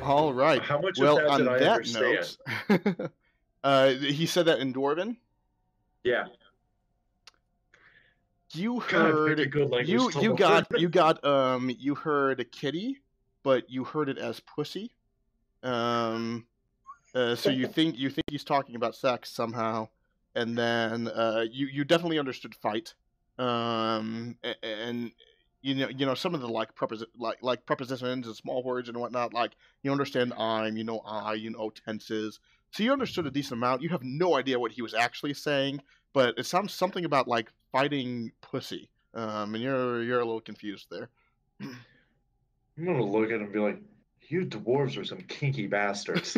All right. How much well, of that on did I that understand? note, he said that in Dwarven. Yeah. You God, heard pick a good language to you learn. you heard a kitty, but you heard it as pussy. So you think he's talking about sex somehow, and then you definitely understood fight, and you know some of the like prepositions and small words and whatnot. Like you understand I'm, you know tenses. So you understood a decent amount. You have no idea what he was actually saying, but it sounds something about like fighting pussy. And you're a little confused there. I'm gonna look at him and be like, "You dwarves are some kinky bastards."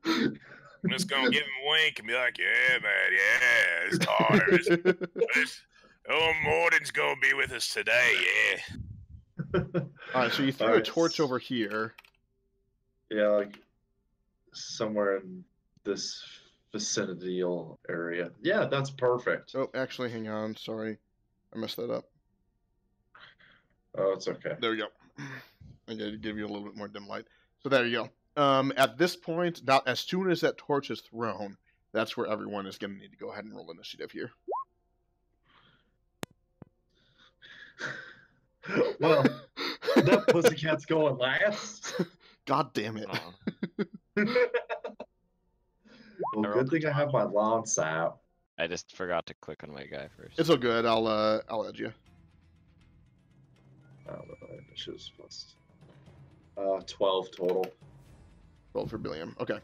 I'm just gonna give him a wink and be like, "Yeah, man, yeah, it's time. Oh, Morden's gonna be with us today, yeah." All right, so you threw a torch over here. Yeah, like somewhere in this vicinitial area. Yeah, that's perfect. Oh, actually, hang on. Sorry, I messed that up. Oh, it's okay. There we go. I gotta give you a little bit more dim light. So there you go. At this point, now as soon as that torch is thrown, that's where everyone is gonna need to go ahead and roll initiative here. Well, that pussycat's going last. God damn it. Well, good thing I have my lance out. I just forgot to click on my guy first. It's all good. I'll add you. Initiative's plus 12 total. 12 for Billiam. Okay.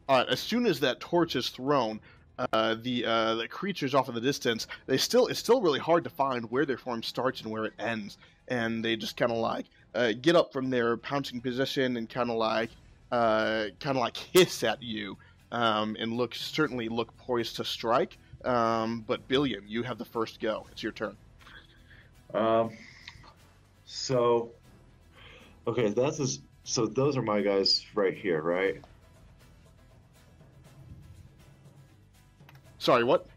All right. As soon as that torch is thrown, the creatures off in the distance, it's still really hard to find where their form starts and where it ends, and they just kind of like get up from their pouncing position and kind of like hiss at you, and certainly look poised to strike. But Billiam, you have the first go. It's your turn. So, okay, so those are my guys right here, right? Sorry, what?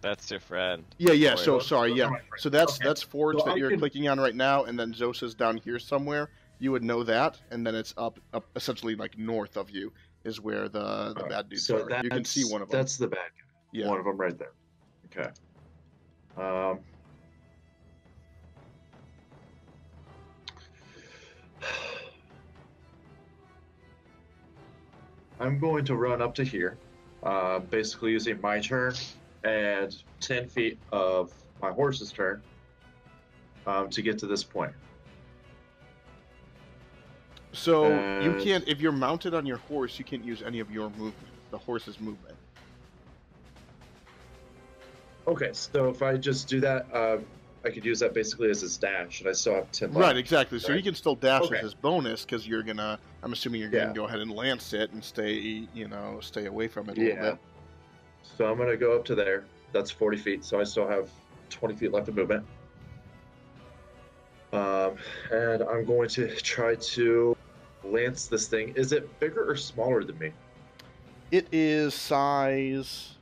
That's your friend. Yeah. So sorry, yeah. So that's Forge So that you're clicking on right now, and then Zosa's down here somewhere. You would know that, and then it's up essentially like north of you is where the bad dudes are. You can see one of them. That's the bad guy. Yeah. One of them right there. Okay. I'm going to run up to here, basically using my turn and 10 feet of my horse's turn to get to this point. So you can't, if you're mounted on your horse, you can't use any of your movement, the horse's movement. Okay, so if I just do that, I could use that basically as his dash, and I still have 10 left. Right, exactly. So he can still dash Okay. as his bonus, because you're gonna, I'm assuming you're gonna go ahead and lance it and stay away from it a little bit. So I'm gonna go up to there. That's 40 feet, so I still have 20 feet left of movement. And I'm going to try to lance this thing. Is it bigger or smaller than me? It is size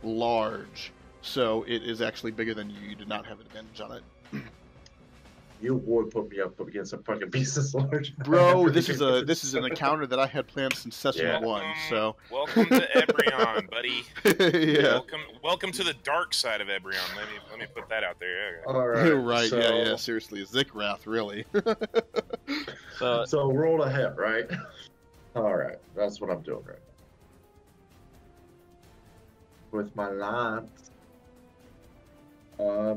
large, so it is actually bigger than you. You do not have an advantage on it. You would put me up against a fucking beast this large. Bro, this is an encounter that I had planned since session 1. So welcome to Ebreon, buddy. Yeah. Welcome to the dark side of Ebreon. Let me put that out there. All right. Right. So, yeah. Seriously, Zikrath, really. So roll a hit, right? All right. That's what I'm doing right now. With my lance,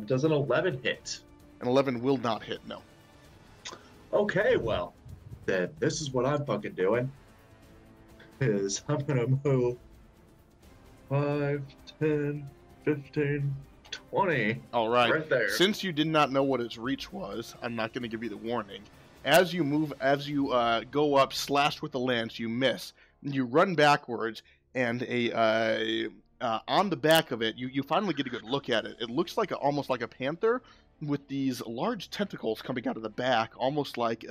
does an 11 hit? An 11 will not hit, no. Okay, well, then this is what I'm fucking doing. Is I'm gonna move 5, 10, 15, 20. All right. Right there. Since you did not know what its reach was, I'm not going to give you the warning. As you go up, slashed with the lance, you miss. You run backwards, and on the back of it, you finally get a good look at it. It looks like almost like a panther with these large tentacles coming out of the back, almost like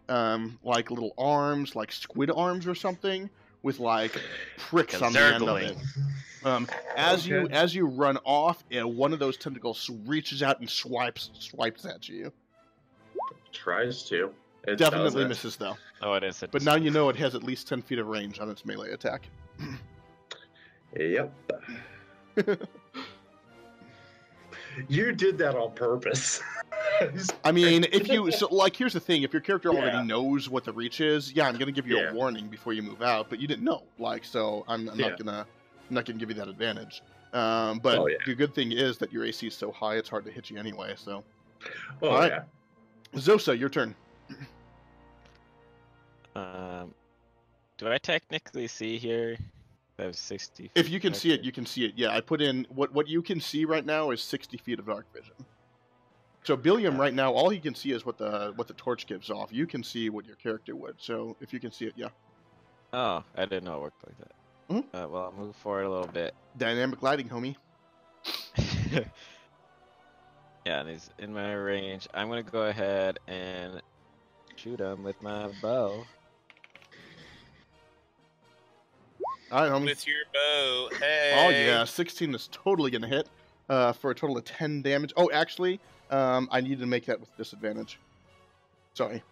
little arms, like squid arms or something, with like pricks on the end of it. As you run off, one of those tentacles reaches out and swipes at you. Tries to. It Definitely doesn't. misses though. Oh, it is. But now you know it has at least 10 feet of range on its melee attack. Yep. You did that on purpose. I mean, if you here's the thing: if your character already knows what the reach is, I'm gonna give you a warning before you move out. But you didn't know, so I'm not gonna give you that advantage. But the good thing is that your AC is so high, it's hard to hit you anyway. So, all right, Zosa, your turn. Do I technically see here? I have 60 feet. If you can see it, you can see it. Yeah, I put in what you can see right now is 60 feet of dark vision. So Billiam right now, all he can see is what the torch gives off. You can see what your character would. So if you can see it, yeah. Oh, I didn't know it worked like that. Mm-hmm. Well, I'll move forward a little bit. Dynamic lighting, homie. Yeah, and he's in my range. I'm gonna go ahead and shoot him with my bow. All right, homie. With your bow, hey. Oh yeah, 16 is totally gonna hit for a total of 10 damage. Oh, actually, I need to make that with disadvantage. Sorry.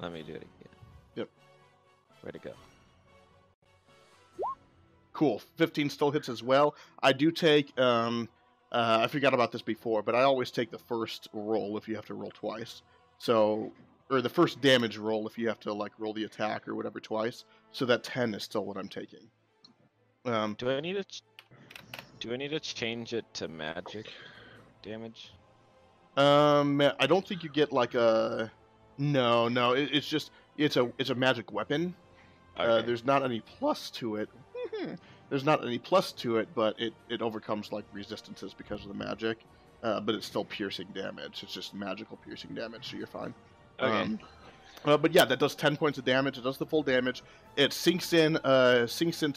Let me do it again. Yep. Way to go. Cool. 15 still hits as well. I do take. I forgot about this before, but I always take the first roll if you have to roll twice. So, or the first damage roll if you have to roll the attack or whatever twice. So that 10 is still what I'm taking. Do I need to change it to magic damage? I don't think you get a. No. It's just it's a magic weapon. Okay. There's not any plus to it. There's not any plus to it, but it overcomes resistances because of the magic. But it's still piercing damage. It's just magical piercing damage, so you're fine. Okay. But yeah, that does 10 points of damage. It does the full damage. It sinks into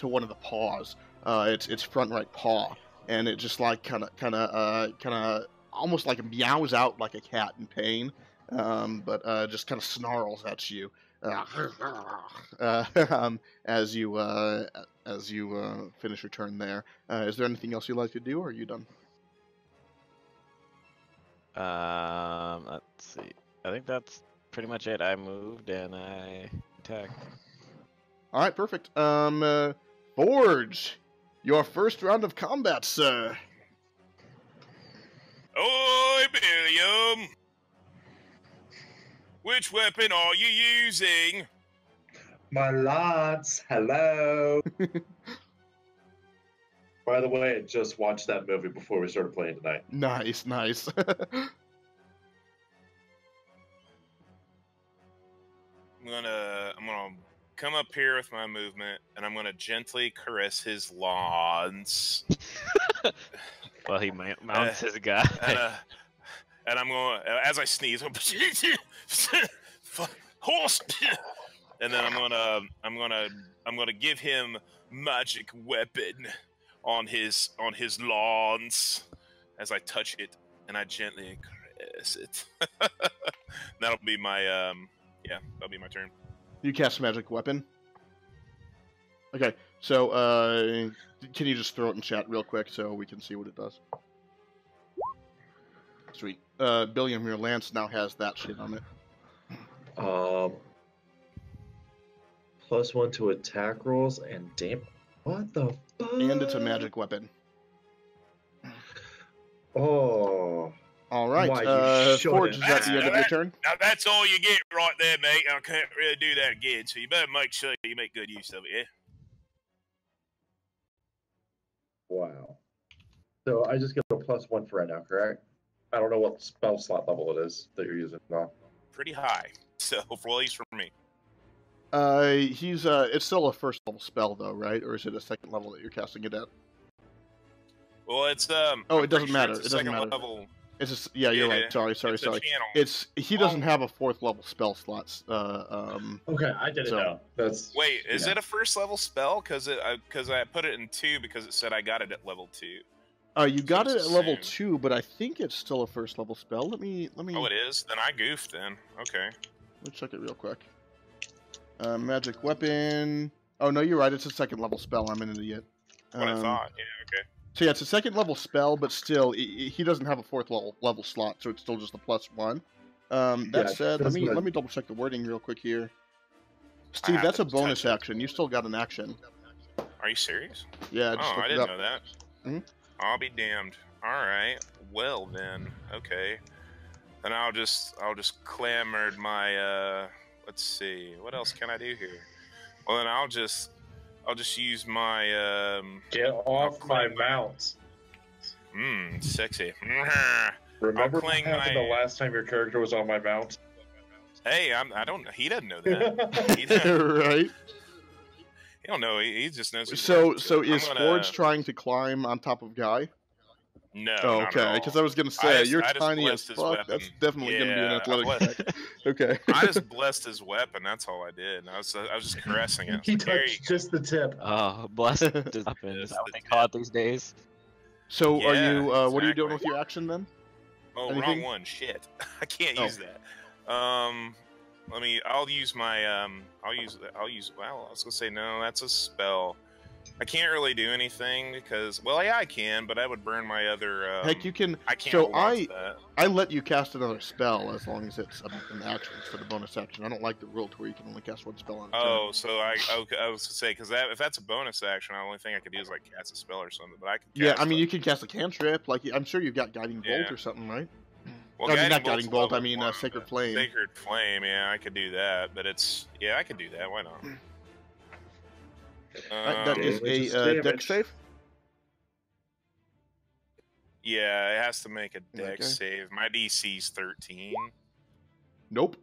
one of the paws. Its front right paw, and it just kind of almost meows out like a cat in pain, but just kind of snarls at you as you finish your turn there. Is there anything else you'd like to do, or are you done? Let's see. I think that's pretty much it. I moved and I attacked. All right, perfect. Forge, your first round of combat, sir. Oi, Billiam! Which weapon are you using? My lads, hello. By the way, I just watched that movie before we started playing tonight. Nice. I'm gonna come up here with my movement, and I'm gonna gently caress his lawns. Well, he mounts his guy. And I'm going as I sneeze. Horse. And then I'm gonna give him magic weapon on his lawns as I touch it and I gently caress it. That'll be my that'll be my turn. You cast a magic weapon. Okay, so can you just throw it in chat real quick so we can see what it does? Sweet. Billiam, your lance now has that shit on it. +1 to attack rolls and damn. What the fuck? And it's a magic weapon. Oh. All right. Forge, is that the end of your turn? Now that's all you get right there, mate. I can't really do that again, so you better make sure you make good use of it, yeah? Wow. So I just get a +1 for right now, correct? I don't know what spell slot level it is that you're using now. Pretty high, so for at least for me. It's still a first level spell though, right? Or is it a second level that you're casting it at? Well, it's Oh, it doesn't matter. It doesn't matter. Level. It's just, yeah, you're right. Sorry. He doesn't have a 4th level spell slots. Okay, I didn't know. That's wait. Is it a first level spell? Because I put it in 2 because it said I got it at level 2. You got it at level 2, but I think it's still a first level spell. Let me. Oh, it is. Then I goofed. Then okay. Let's check it real quick. Magic weapon. Oh no, you're right. It's a second level spell. I'm an idiot. What I thought. Yeah. Okay. So yeah, it's a second level spell, but still, he doesn't have a fourth level slot, so it's still just a +1. That Yeah, said, let that's me what- double check the wording real quick here. Steve, have that's to a bonus touch it. action. You still got an action. Are you serious? Yeah, just Oh, look I it didn't up. know that. Mhm. I'll be damned. All right. Well then, okay. Then I'll just clamor my let's see. What else can I do here? Well, then I'll just use my Get off my mount. sexy. Remember what cling happened my- the last time your character was on my mount? Hey, I don't. He doesn't know that. He doesn't, Right. he don't know. He just knows. he's So running to so it. I'm is gonna- Forge trying to climb on top of Guy? No. Oh, not at okay, all. because I was gonna say you're I just tiny as blessed his fuck. weapon. That's definitely gonna be an Yeah, I athletic blessed- check. Okay. I just blessed his weapon. That's all I did. I was just caressing it. He There you touched just the tip. Oh, blessed is weapon. Is that what they call it these days? So are Yeah, you? What are you doing exactly. with your action then? Oh, Anything? wrong one. Shit. I can't Oh. use that. I'll use my well, I was gonna say no, that's a spell. I can't really do anything because, well, yeah, I can, but I would burn my other. Heck, you can. I can't So hold on to that. I let you cast another spell as long as it's an action for the bonus action. I don't like the rule to where you can only cast one spell on a turn. Oh, so I was gonna say because if that's a bonus action, the only thing I could do is like cast a spell or something. But I can. Yeah, Cast I mean, you can cast a cantrip. Like, I'm sure you've got Guiding Bolt Yeah. or something, right? Well, I mean, not Bolt's Guiding Bolt. I level mean, 1, Sacred but Flame. Sacred Flame. Yeah, I could do that, but I could do that. Why not? That is Damage is a deck damage. save. Yeah, it has to make a deck Okay. save. My DC's 13. Nope.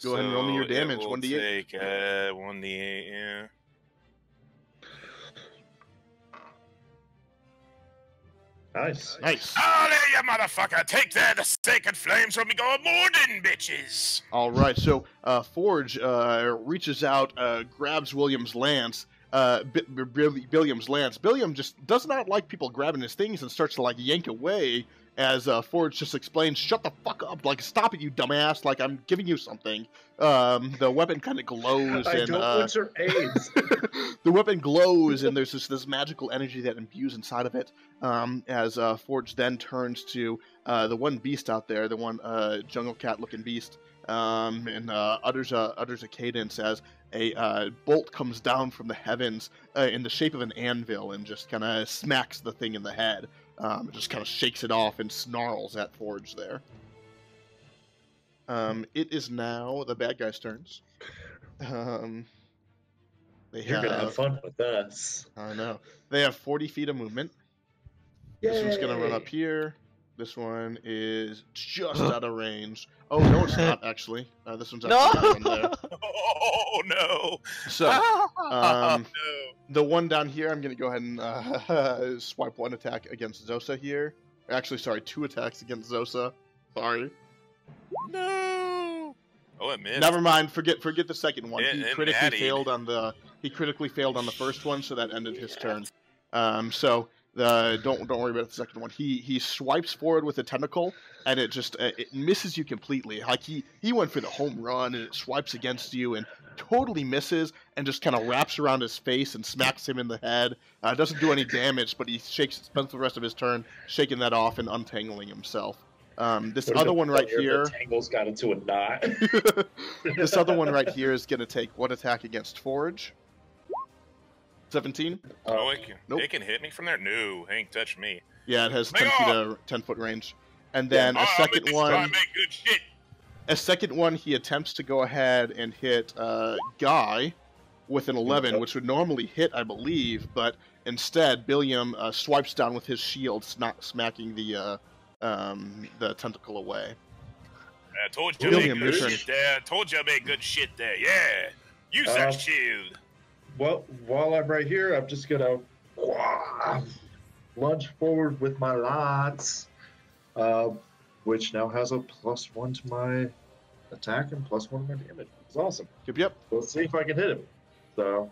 Go ahead and roll me your So it damage, will 1d8. Take 1d8, yeah. Nice. Nice. Oh, there you motherfucker! Take that, the sacred flames from me go more bitches! All right, so Forge reaches out, grabs William's lance. Billiam's lance. Billiam just does not like people grabbing his things and starts to like yank away as Forge just explains, "Shut the fuck up! Like, stop it, you dumbass! Like, I'm giving you something." The weapon kind of glows I and don't want your aids. the weapon glows and there's this magical energy that imbues inside of it. As Forge then turns to the one beast out there, the one jungle cat looking beast, and utters a cadence as a bolt comes down from the heavens in the shape of an anvil and just kind of smacks the thing in the head. It just kind of shakes it off and snarls at Forge there. It is now the bad guys' turns. You're gonna have fun with us. I know. They have 40 feet of movement. This one's gonna run up here. This one is just out of range. Oh no, it's not actually. This one's actually No! down there. Oh no! So no. the one down here, I'm gonna go ahead and swipe one attack against Zosa here. Actually, sorry, 2 attacks against Zosa. Sorry. No! Oh, it missed. Never mind. Forget the second one. He It critically nattied. failed on the first one, so that ended his turn. So don't worry about the second one. He swipes forward with a tentacle, and it just it misses you completely. Like he went for the home run, and it swipes against you and totally misses, and just kind of wraps around his face and smacks him in the head. Doesn't do any damage, but he spends the rest of his turn shaking that off and untangling himself. This other one right here. The tangles got into a knot. This other one right here is going to take one attack against Forge. 17? Oh, Nope. it can hit me from there? No, ain't touch me. Yeah, it has Hang 10 foot range. And then I'll a second make one, make good shit. he attempts to go ahead and hit Guy with an 11, which would normally hit, I believe, but instead Billiam swipes down with his shield, smacking the tentacle away. I told you I William, made your good turn. shit there. I told you I made good shit there. Yeah. Use that shield. Well, while I'm right here, I'm just gonna lunge forward with my lance, which now has a +1 to my attack and +1 to my damage. It's awesome. Yep. Let's see if I can hit him. So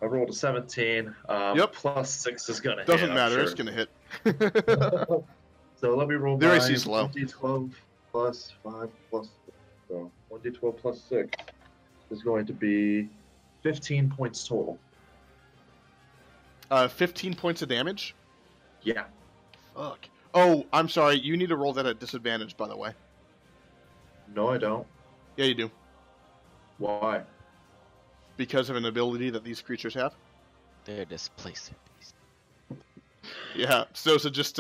I rolled a 17. Yep. +6 is gonna Doesn't hit. matter. I'm It's going to hit. sure. So let me roll Their my AC is low. 1d12 +5 +6. So 1d12 +6. is going to be 15 points total. 15 points of damage? Yeah. Fuck. Oh, I'm sorry. You need to roll that at disadvantage, by the way. No, I don't. Yeah, you do. Why? Because of an ability that these creatures have. They're displacer beasts. Yeah, Sosa just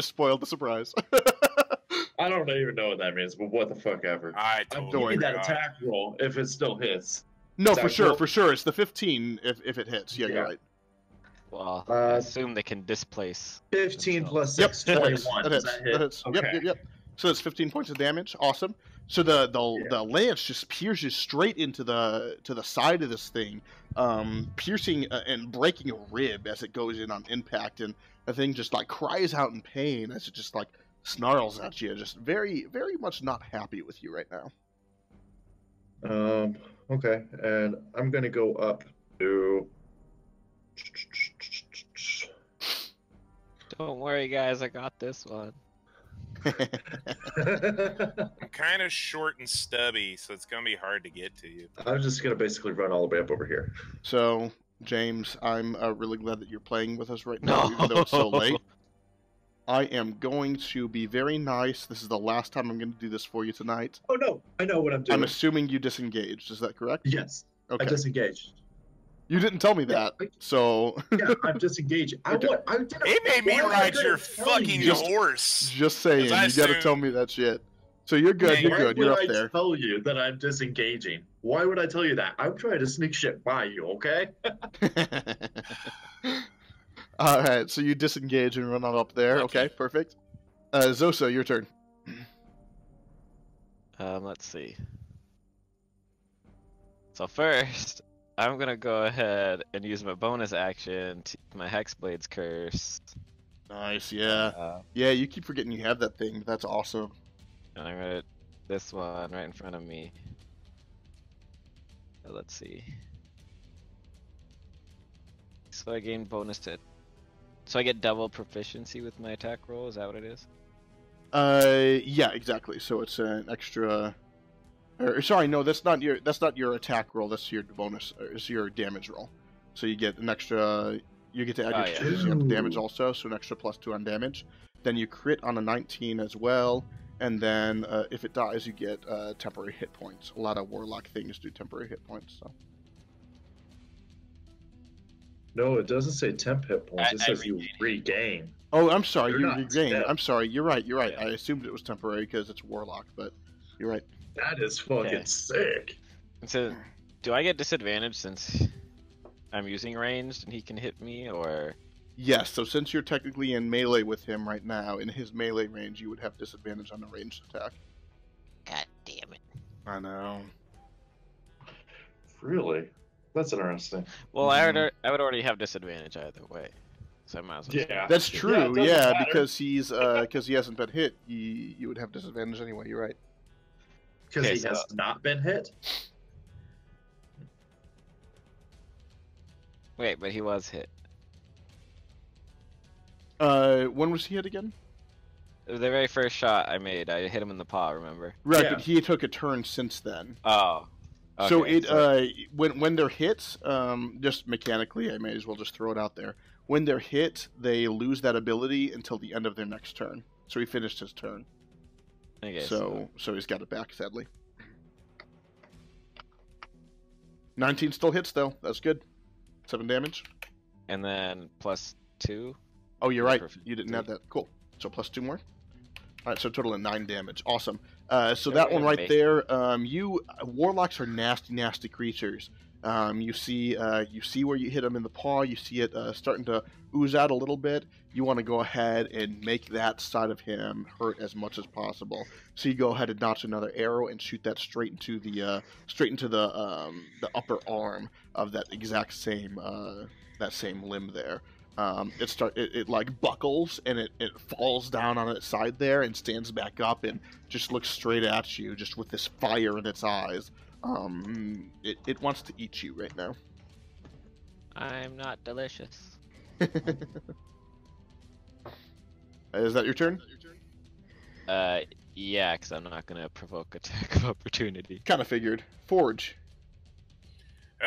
spoiled the surprise. I don't even know what that means, but what the fuck ever. I I'm totally giving that forgot. attack roll if it still hits. No, Attack for sure. It's the 15 if it hits. Yeah, Yeah. you're right. Well, I assume they can displace. 15 plus Yep, 6, that 21. hits. That Does hits. that hit? That hits. Okay. Yep. So it's 15 points of damage. Awesome. So the lance just pierces straight into the side of this thing, piercing and breaking a rib as it goes in on impact, and the thing just like cries out in pain as it just like snarls at you, just very very much not happy with you right now. Okay, and I'm gonna go up to. Don't worry, guys. I got this one. I'm kind of short and stubby, so it's gonna be hard to get to you. I'm just gonna basically run all the way up over here. So, James, I'm really glad that you're playing with us right now, even though it's so late. I am going to be very nice. This is the last time I'm going to do this for you tonight. Oh no, I know what I'm doing. I'm assuming you disengaged. Is that correct? Yes, Okay. I disengaged. You didn't tell me that, so... Yeah, I'm disengaging. Okay. He made me ride your tell fucking you? horse. Just saying, you I got to assume- tell me that shit. So you're good, Yeah, you're good, you're Why up would I there. tell you that I'm disengaging? Why would I tell you that? I'm trying to sneak shit by you, okay? Alright, so you disengage and run on up there. Lucky. Okay, perfect. Zosa, your turn. Let's see. So first, I'm gonna go ahead and use my bonus action to use my Hexblade's curse. Nice, yeah. Yeah, you keep forgetting you have that thing. That's awesome. And I'm gonna this one right in front of me. Let's see. So I gain bonus to. So I get double proficiency with my attack roll. Is that what it is? Yeah, exactly. So it's an extra. Or, sorry, no, that's not your attack roll. That's your bonus. Or it's your damage roll. So you get an extra. You get to add your yeah. damage also, so an extra +2 on damage. Then you crit on a 19 as well, and then if it dies, you get temporary hit points. A lot of warlock things do temporary hit points. So. No, it doesn't say temp hit points. It I says you regain. Oh, I'm sorry. You're You not regain. dead. I'm sorry. You're right. You're right. Yeah. I assumed it was temporary because it's warlock, but you're right. That is fucking Okay. sick. And so, do I get disadvantage since I'm using ranged and he can hit me, or? Yes. So since you're technically in melee with him right now, in his melee range, you would have disadvantage on the ranged attack. God damn it. I know. Really? That's interesting. Well, I would already have disadvantage either way, so I might as well. Yeah. That's Yeah, true. it doesn't Yeah, matter. because he's because he hasn't been hit, you would have disadvantage anyway. You're right. Because Okay, he so- has not been hit? Wait, but he was hit. When was he hit again? The very first shot I made, I hit him in the paw. Remember? Right, Yeah. but he took a turn since then. Oh. So okay, it when they're hit, just mechanically, I may as well just throw it out there. When they're hit, they lose that ability until the end of their next turn. So he finished his turn. Okay, So he's got it back, sadly. 19 still hits though. That's good. 7 damage. and then +2. Oh, you're right. Perfect. You didn't have that. Cool. So +2 more. All right, so total of 9 damage. Awesome. So that one right there. Warlocks are nasty creatures. You see where you hit them in the paw. You see it starting to ooze out a little bit. You want to go ahead and make that side of him hurt as much as possible. So you go ahead and notch another arrow and shoot that straight into the upper arm of that exact same limb there. It like buckles and it falls down on its side there and stands back up and just looks straight at you, just with this fire in its eyes. It wants to eat you right now. I'm not delicious. Is that your turn? Yeah, because I'm not gonna provoke attack of opportunity. Kind of figured. Forge.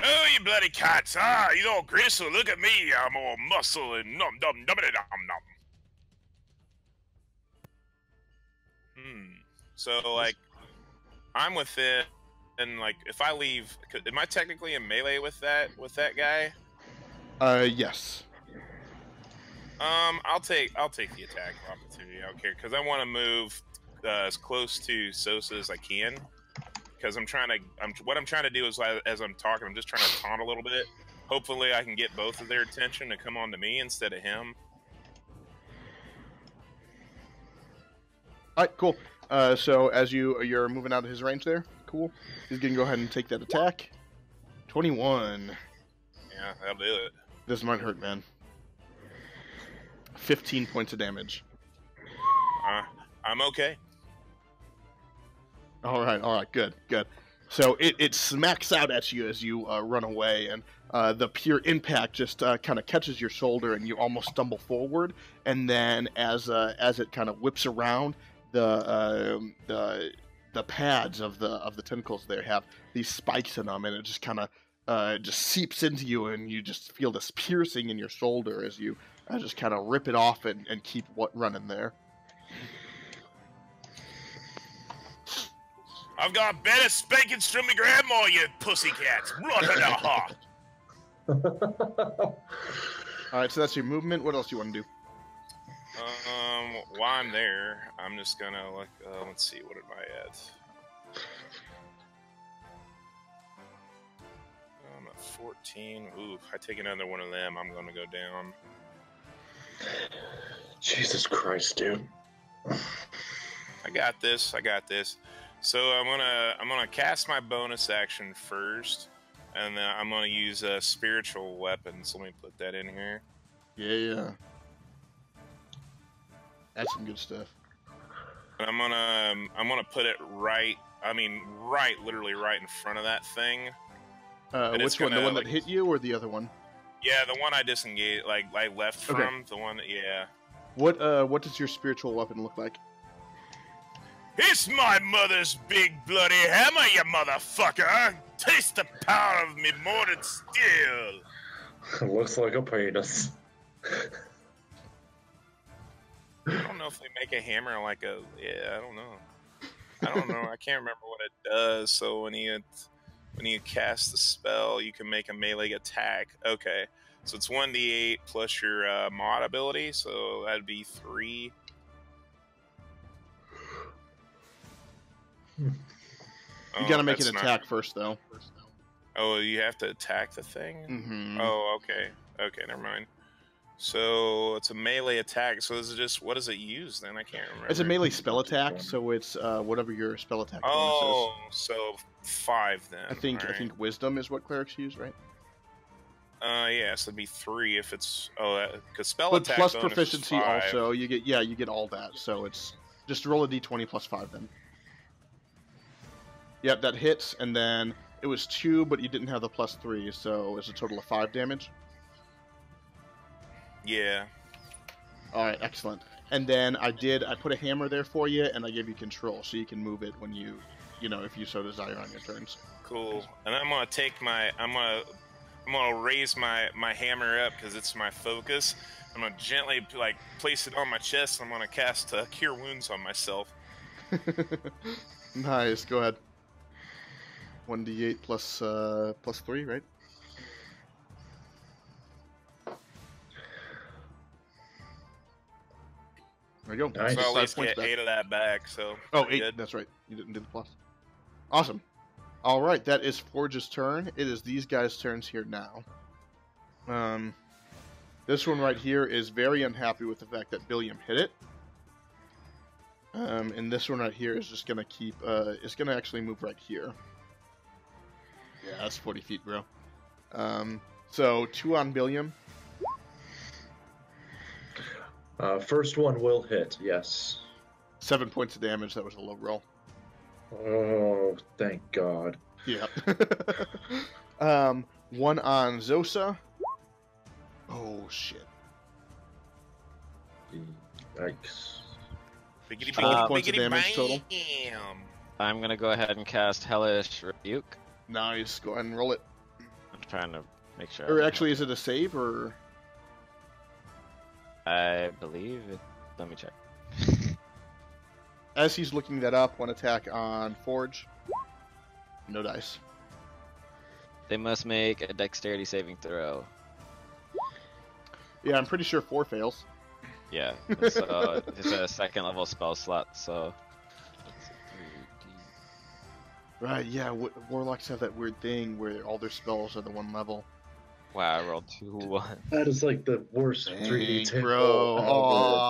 Oh, you bloody cats! Ah, you all gristle. Look at me. I'm all muscle and nom nom nom nom nom. So like, I'm within, and like, if I leave, am I technically in melee with that guy? Yes. I'll take the attack of opportunity. I don't care because I want to move as close to Sosa as I can. Because what I'm trying to do is, as I'm talking, I'm just trying to taunt a little bit. Hopefully, I can get both of their attention to come on to me instead of him. All right, cool. So as you're moving out of his range there, cool. He's gonna go ahead and take that attack. 21. Yeah, that'll do it. This might hurt, man. 15 points of damage. I'm okay. All right, good. So it smacks out at you as you run away, and the pure impact just kind of catches your shoulder, and you almost stumble forward. And then as it kind of whips around, the pads of the tentacles there have these spikes in them, and it just kind of just seeps into you, and you just feel this piercing in your shoulder as you just kind of rip it off and keep running there. I've got better spankings from my grandma, you pussycats. All right, so that's your movement. What else do you want to do? While I'm there, I'm just gonna like, let's see, what am I at? I'm at 14. Ooh, I take another one of them, I'm gonna go down. Jesus Christ, dude. I got this. So I'm gonna cast my bonus action first, and then I'm gonna use spiritual weapons. Let me put that in here. Yeah. That's some good stuff. And I'm gonna put it literally right in front of that thing. Which one? The one that hit you, or the other one? Yeah, the one I disengaged, like I left from. Okay. The one that, yeah. What does your spiritual weapon look like? It's my mother's big bloody hammer, you motherfucker! Taste the power of me mortal steel! Looks like a penis. I don't know if they make a hammer like a... Yeah, I don't know. I can't remember what it does. So when you cast the spell, you can make a melee attack. Okay. So it's 1d8 plus your mod ability, so that'd be 3. You gotta make an attack first, though. Oh, you have to attack the thing? Mm-hmm. Oh, okay. Okay, never mind. So it's a melee attack. So is it just, what does it use then? I can't remember. It's a melee spell attack, so it's whatever your spell attack bonus is. Oh, so 5 then. I think wisdom is what clerics use, right? Yeah, so it'd be 3 if it's because spell but attack plus bonus proficiency is 5. also. You get all that. So it's just roll a d20 plus 5 then. Yep, that hits, and then it was 2, but you didn't have the plus 3, so it's a total of 5 damage. Yeah. All right, excellent. And then I put a hammer there for you, and I gave you control, so you can move it when if you so desire on your turns. Cool. And I'm gonna take I'm gonna raise my hammer up because it's my focus. I'm gonna gently place it on my chest. And I'm gonna cast Cure Wounds on myself. Nice. Go ahead. 1d8 plus 3, right? There you go. Nice. So I'll at least get 8 of that back. So 8. Good. That's right. You didn't do the plus. Awesome. All right, that is Forge's turn. It is these guys' turns here now. This one right here is very unhappy with the fact that Billiam hit it. And this one right here is just gonna keep. It's gonna actually move right here. Yeah, that's 40 feet, bro. So 2 on Billiam. First one will hit, yes. 7 points of damage. That was a low roll. Oh, thank God. Yeah. 1 on Zosa. Oh, shit. Yikes. 12 points of damage total. I'm going to go ahead and cast Hellish Rebuke. Nice. Go ahead and roll it. trying to make sure. Or actually, is it a save or? I believe it. Let me check. As he's looking that up, one attack on Forge. No dice. They must make a dexterity saving throw. Yeah, I'm pretty sure 4 fails. Yeah, so it's a second level spell slot, so. Right, yeah, Warlocks have that weird thing where all their spells are the 1 level. Wow, I rolled 2 1. That is like the worst Dang, 3d10 bro. roll ever.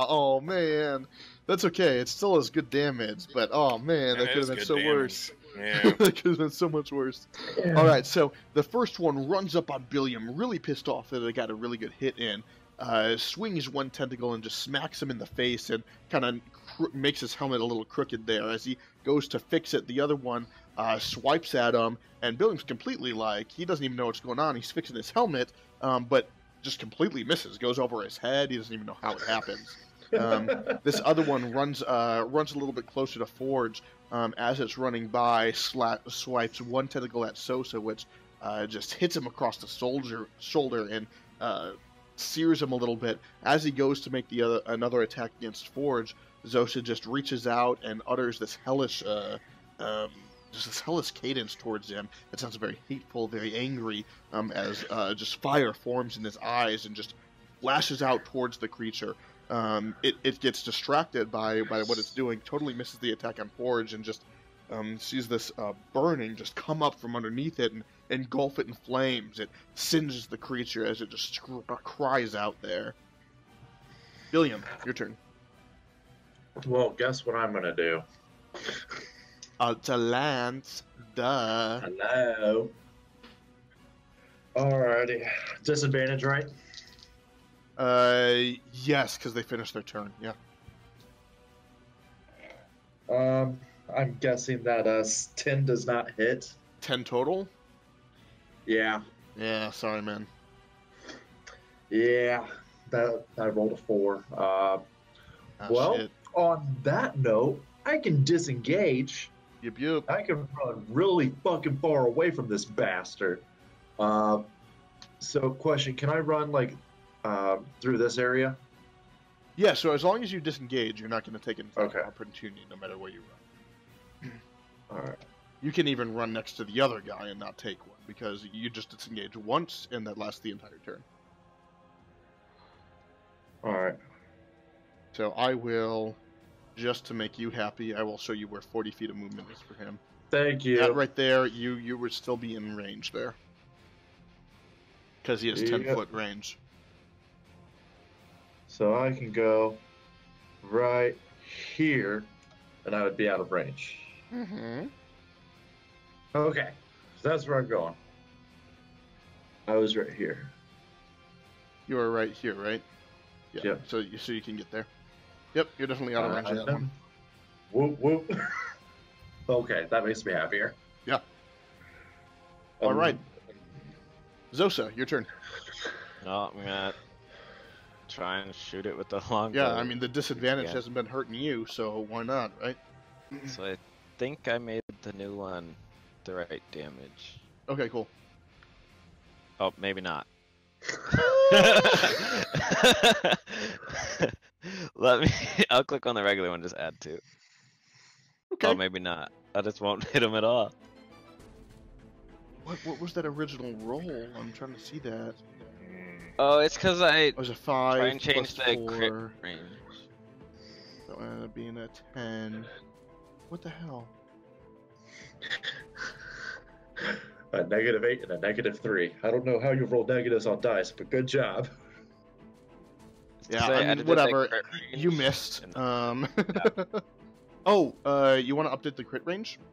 Oh, man. That's okay. It still has good damage, but oh, man, that It could is have been good so damage. worse. Yeah. That could have been so much worse. Yeah. All right, so the first one runs up on Billiam, really pissed off that it got a really good hit in. Swings one tentacle and just smacks him in the face and kind of makes his helmet a little crooked there. As he goes to fix it, the other one swipes at him, and Billiam's completely like, he doesn't even know what's going on. He's fixing his helmet, but just completely misses, goes over his head. He doesn't even know how it happens. This other one runs a little bit closer to Forge. As it's running by, swipes one tentacle at Sosa, which just hits him across the shoulder and sears him a little bit. As he goes to make another attack against Forge, Zosa just reaches out and utters this hellish cadence towards him. It sounds very hateful, very angry, as just fire forms in his eyes and just flashes out towards the creature. It gets distracted by what it's doing, totally misses the attack on Forge, and just sees this burning just come up from underneath it and engulf it in flames. It singes the creature as it just cries out there. Billiam, your turn. Well, guess what I'm gonna do? To Lance, duh. Hello. Alrighty. Disadvantage, right? Yes, because they finished their turn. Yeah. I'm guessing that 10 does not hit. 10 total? Yeah. Yeah, sorry, man. Yeah. That I rolled a 4. Well, Shit. on that note, I can disengage. Yup. I can run really fucking far away from this bastard. So, question: can I run like through this area? Yeah, so as long as you disengage, you're not going to take an Okay. opportunity no matter where you run. All right. You can even run next to the other guy and not take one, because you just disengage once, and that lasts the entire turn. All right. So I will, just to make you happy, I will show you where 40 feet of movement is for him. Thank you. That right there, you would still be in range there. Because he has 10-foot range. So I can go right here, and I would be out of range. Mm-hmm. Okay, so that's where I'm going. I was right here. You are right here, right? Yeah. Yep. So you can get there. Yep, you're definitely out of range of that one. Whoop whoop. Okay, that makes me happier. Yeah. All right. Zosa, your turn. No, I'm gonna try and shoot it with the longbow. Yeah, I mean, the disadvantage Yeah. hasn't been hurting you, so why not, right? So I think I made the new one the right damage. Okay, cool. Oh, maybe not. I'll click on the regular one, just add 2. Okay. Oh, maybe not. I just won't hit him at all. What was that original roll? I'm trying to see that. Oh, it's because I It was a 5 try and change plus the 4. crit range. That would end up being a 10. What the hell? A -8 and a -3. I don't know how you roll negatives on dice, but good job. Yeah, So I I mean, added the whatever. crit range, You missed. and- Oh, you want to update the crit range? I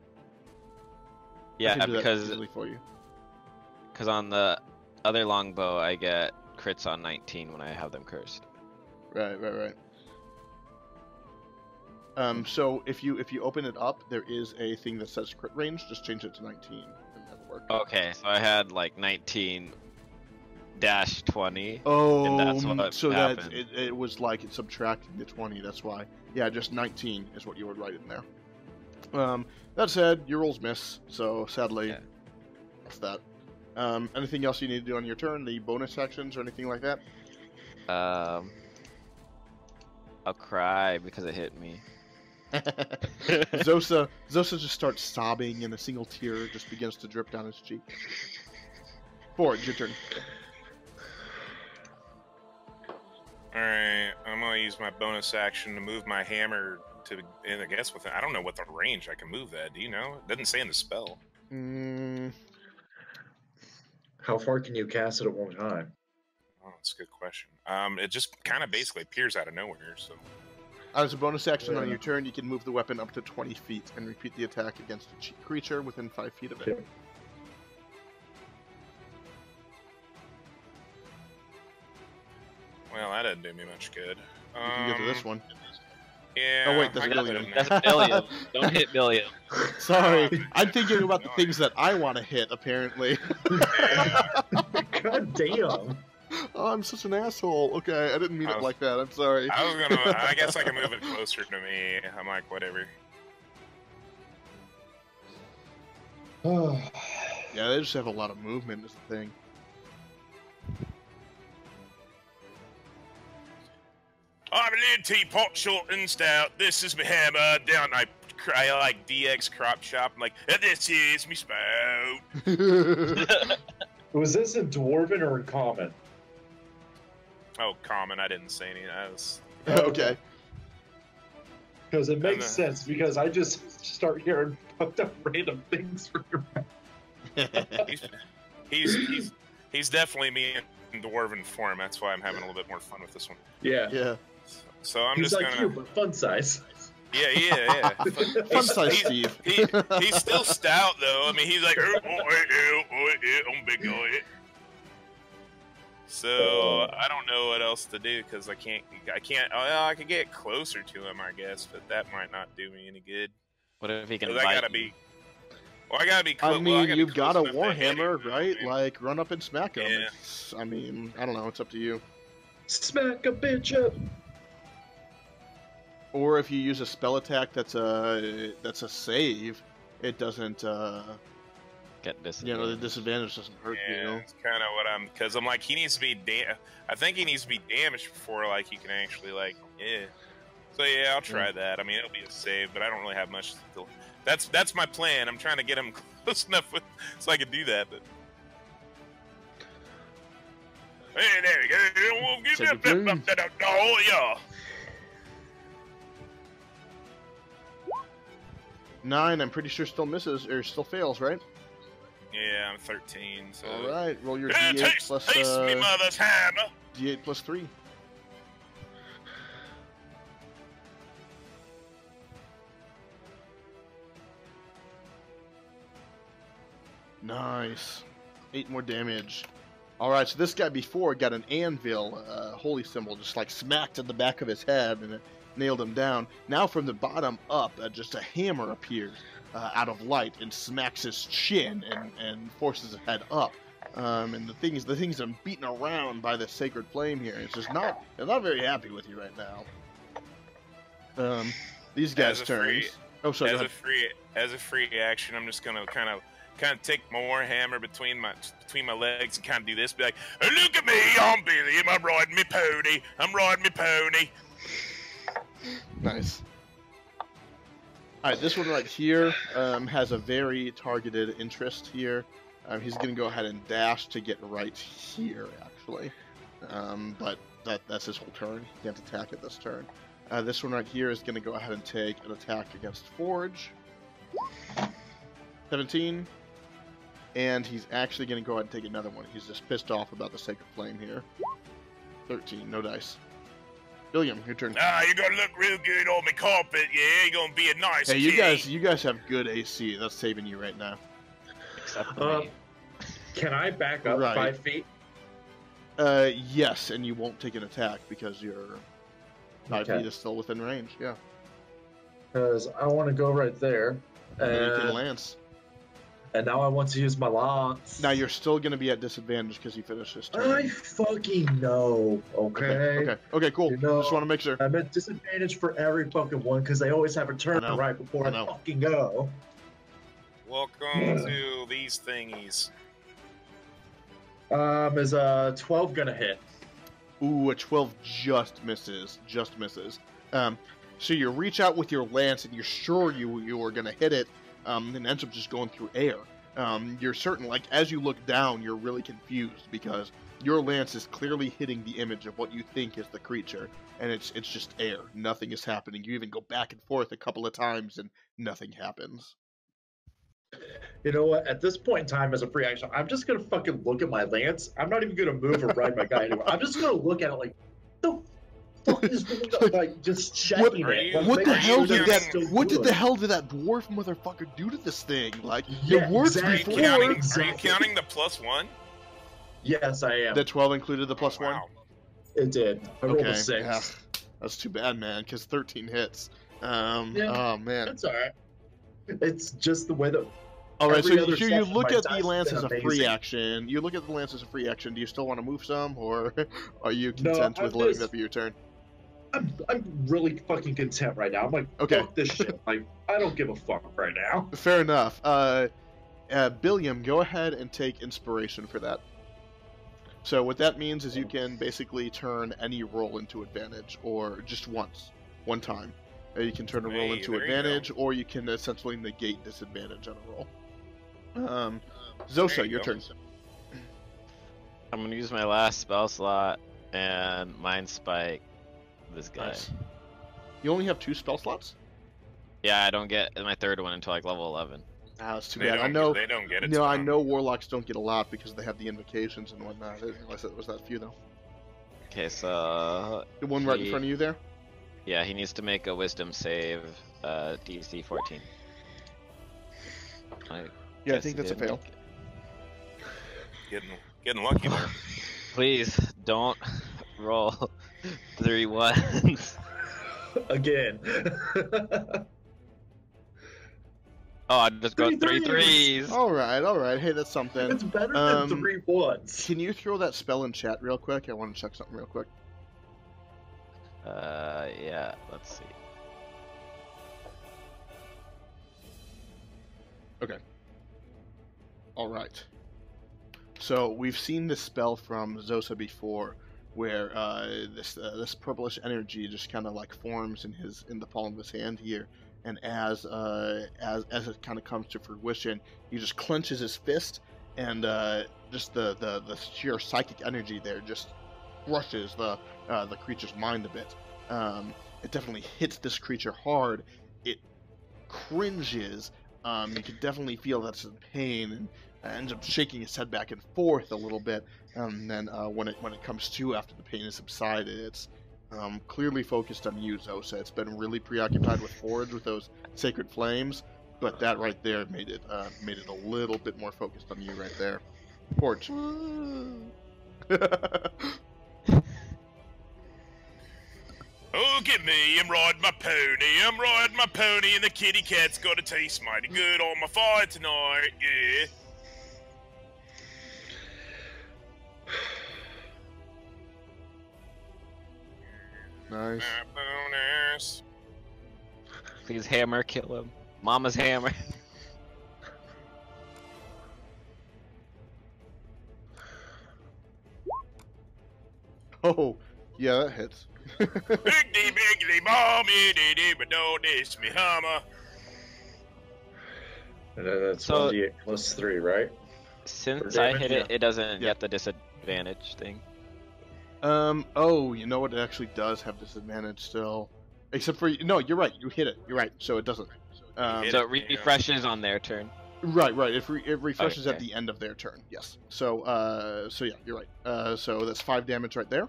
Yeah, can do that because easily for you. on the other longbow I get crits on 19 when I have them cursed. Right. So if you open it up, there is a thing that says crit range. Just change it to 19, and that'll work. Okay, so I had like 19-20. Oh, and that's what so happened. it was like it's subtracting the 20. That's why. Yeah, just 19 is what you would write in there. That said, your rolls miss, so sadly, Yeah. that's that. Anything else you need to do on your turn? The bonus actions or anything like that? I'll cry because it hit me. Zosa just starts sobbing, and a single tear just begins to drip down his cheek. Forge, your turn. Alright, I'm gonna use my bonus action to move my hammer to, and I guess I don't know what the range I can move that. Do you know? It doesn't say in the spell. How far can you cast it at one time? Oh, that's a good question. It just kind of basically appears out of nowhere, so... As a bonus action on your turn, you can move the weapon up to 20 feet and repeat the attack against a creature within 5 feet of it. Okay. Well, that didn't do me much good. You can get to this one. Yeah. Oh wait, that's I got Billiam. it. That's Billiam. Don't hit Billiam. Sorry, I'm thinking about the things that I want to hit, apparently. God damn. Oh, I'm such an asshole. Okay, I didn't mean it like that. I'm sorry. I guess I can move it closer to me. I'm like, whatever. Yeah, they just have a lot of movement is the thing. I'm a little teapot, short and stout. This is my hammer. Down I like DX crop shop. I'm like, and this is me spout. Was this in Dwarven or in Common? Oh, common. I didn't say anything. I was... Okay. Because it makes sense, because I just start hearing fucked up random things from your mouth. He's definitely me in dwarven form. That's why I'm having a little bit more fun with this one. Yeah. Yeah. So I'm He's just like gonna... you, but fun size. Yeah. Fun size Steve. He's still stout though. I mean, he's like, I'm big guy. So I don't know what else to do because I can't. Oh, I could get closer to him, I guess, but that might not do me any good. What if he can I bite gotta you? be. Well, I gotta be. I mean, you've got a close enough to hit warhammer, him, right? I mean. Like, run up and smack him. Yeah. I mean, I don't know. It's up to you. Smack a bitch up. Or if you use a spell attack that's a save, it doesn't. Get this. You know, the disadvantage doesn't hurt Yeah, you. it's kind of what I'm, because I'm like, he needs to be I think he needs to be damaged before like he can actually like, yeah. So yeah, I'll try that. I mean, it'll be a save, but I don't really have much to. That's my plan. I'm trying to get him close enough so I can do that. But hey, there you go. Oh yeah. 9, I'm pretty sure still misses or still fails, right? Yeah, I'm 13. So. All right, roll your Yeah, d8 plus taste me mother's hammer. d8 plus 3. Nice. 8 more damage. All right, so this guy before got an anvil, holy symbol, just like smacked at the back of his head, and it nailed him down. Now from the bottom up, just a hammer appears out of light and smacks his chin and forces his head up. And the thing's been beaten around by the sacred flame here. It's just they're not very happy with you right now. These guys' turns. Oh, sorry. As a free action, I'm just gonna kind of take more hammer between my legs and kind of do this. Be like, oh, look at me, I'm Billy. I'm riding me pony. Nice. All right, this one right here has a very targeted interest here. He's going to go ahead and dash to get right here, actually. But that's his whole turn. He can't attack it this turn. This one right here is going to go ahead and take an attack against Forge. 17. And he's actually going to go ahead and take another one. He's just pissed off about the Sacred Flame here. 13, no dice. William, your turn. You're gonna look real good on my carpet, yeah? You're gonna be a nice Hey, king. you guys have good AC. That's saving you right now. Except for me. Can I back up Right. 5 feet? Yes, and you won't take an attack because your 5 Okay. feet is still within range. Yeah. Because I want to go right there. And then you can And, lance. and now I want to use my lance. Now you're still going to be at disadvantage because you finished this turn. I fucking know, okay? Okay, cool. You know- Just want to make sure. I'm at disadvantage for every fucking one because they always have a turn I know. right before I I know. fucking go. Welcome to these thingies. Is a 12 gonna hit? Ooh, a 12 just misses. Just misses. So you reach out with your lance, and you're sure you are going to hit it, and it ends up just going through air. You're certain, like, as you look down, you're really confused, because your lance is clearly hitting the image of what you think is the creature, and it's just air. Nothing is happening. You even go back and forth a couple of times, and nothing happens. You know what? At this point in time, as a free action, I'm just gonna fucking look at my lance. I'm not even gonna move or ride my guy anymore. I'm just gonna look at it like, the fuck is going on? Like, just checking it. Like, What the making hell sure did that it's that? still What did good. the hell did that dwarf motherfucker do to this thing? Like, Yeah, it worked exactly. before. Are you Exactly. counting the +1? Yes, I am. The 12 included the +1. Wow. It did. I rolled a Okay, 6. yeah, that's too bad, man. Because 13 hits. Yeah. Oh man. It's alright. It's just the way that. All right, so every other you session, look my at dice the lance have as a been free amazing. action. You look at the lance as a free action. Do you still want to move some, or are you No, content with I'm letting just- that be your turn? I'm really fucking content right now. I'm like, Okay. fuck this shit. Like, I don't give a fuck right now. Fair enough. Billiam, go ahead and take inspiration for that. So what that means is you can basically turn any roll into advantage, or just once, one time. You can turn a roll Hey, into there you advantage, or you can essentially negate disadvantage on a roll. Zosa, There you your go. turn. I'm gonna use my last spell slot and Mind Spike this guy. Nice. You only have 2 spell slots? Yeah, I don't get my third one until like level 11. Ah, that's too They bad. don't I know. They don't get it. No, I Tom. know warlocks don't get a lot because they have the invocations and whatnot. I didn't realize it was that few though. Okay, so The one right in front of you there? yeah, he needs to make a Wisdom save, DC 14. Yeah, I guess think he that's a did fail. make it. Getting lucky there. Please don't roll 3 ones. Again. Oh, I just got 3 threes. All right. Hey, that's something. It's better than 3 1s. Can you throw that spell in chat real quick? I want to check something real quick. Yeah, let's see. Okay. All right. So we've seen this spell from Zosa before, where this purplish energy just kind of like forms in the palm of his hand here, and as it kind of comes to fruition, he just clenches his fist, and just the sheer psychic energy there just crushes the creature's mind a bit. It definitely hits this creature hard. It cringes. You can definitely feel that's in pain, and ends up shaking his head back and forth a little bit. And then when it comes to after the pain has subsided, it's clearly focused on you, Zosa. It's been really preoccupied with Forge with those sacred flames, but that right there made it a little bit more focused on you right there. Forge. Look at me, I'm riding my pony, and the kitty cat's got to taste mighty good on my fire tonight, yeah. Nice. My bonus. Please hammer kill him. Mama's hammer. Oh, yeah, that hits. Biggly mommy, diddy, but don't diss me, hummer. And then that's So- 1d8 plus 3, right? Since For I damage, hit it, yeah. it doesn't Yeah. get the disadvantage thing. Oh, you know what? It actually does have disadvantage still. Except for, no, you're right. You hit it. You're right. So it doesn't. hit So it, it yeah. refreshes on their turn. Right. It refreshes at Okay. the end of their turn. Yes. So yeah, you're right. So that's 5 damage right there.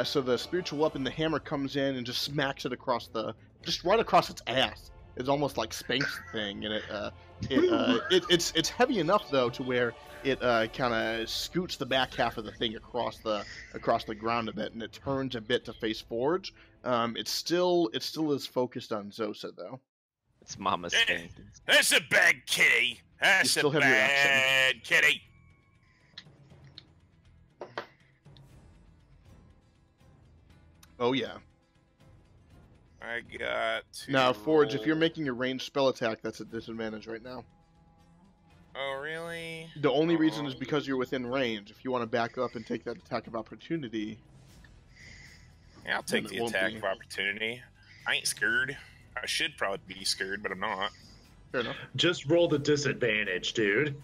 So the spiritual weapon, the hammer, comes in and just smacks it just right across its ass. It's almost like spanks the thing, and it's heavy enough though to where it kind of scoots the back half of the thing across the ground a bit, and it turns a bit to face Forge. It still is focused on Zosa though. It's Mama's Eh. spanking. That's a bad kitty. That's still a have your action. bad kitty. Oh yeah. I got to Now Forge, if you're roll- making a ranged spell attack, that's a disadvantage right now. Oh, really? The only reason is because you're within range. If you want to back up and take that attack of opportunity, Yeah, I'll then take it the won't attack be. of opportunity. I ain't scared. I should probably be scared, but I'm not. Fair enough. Just roll the disadvantage, dude.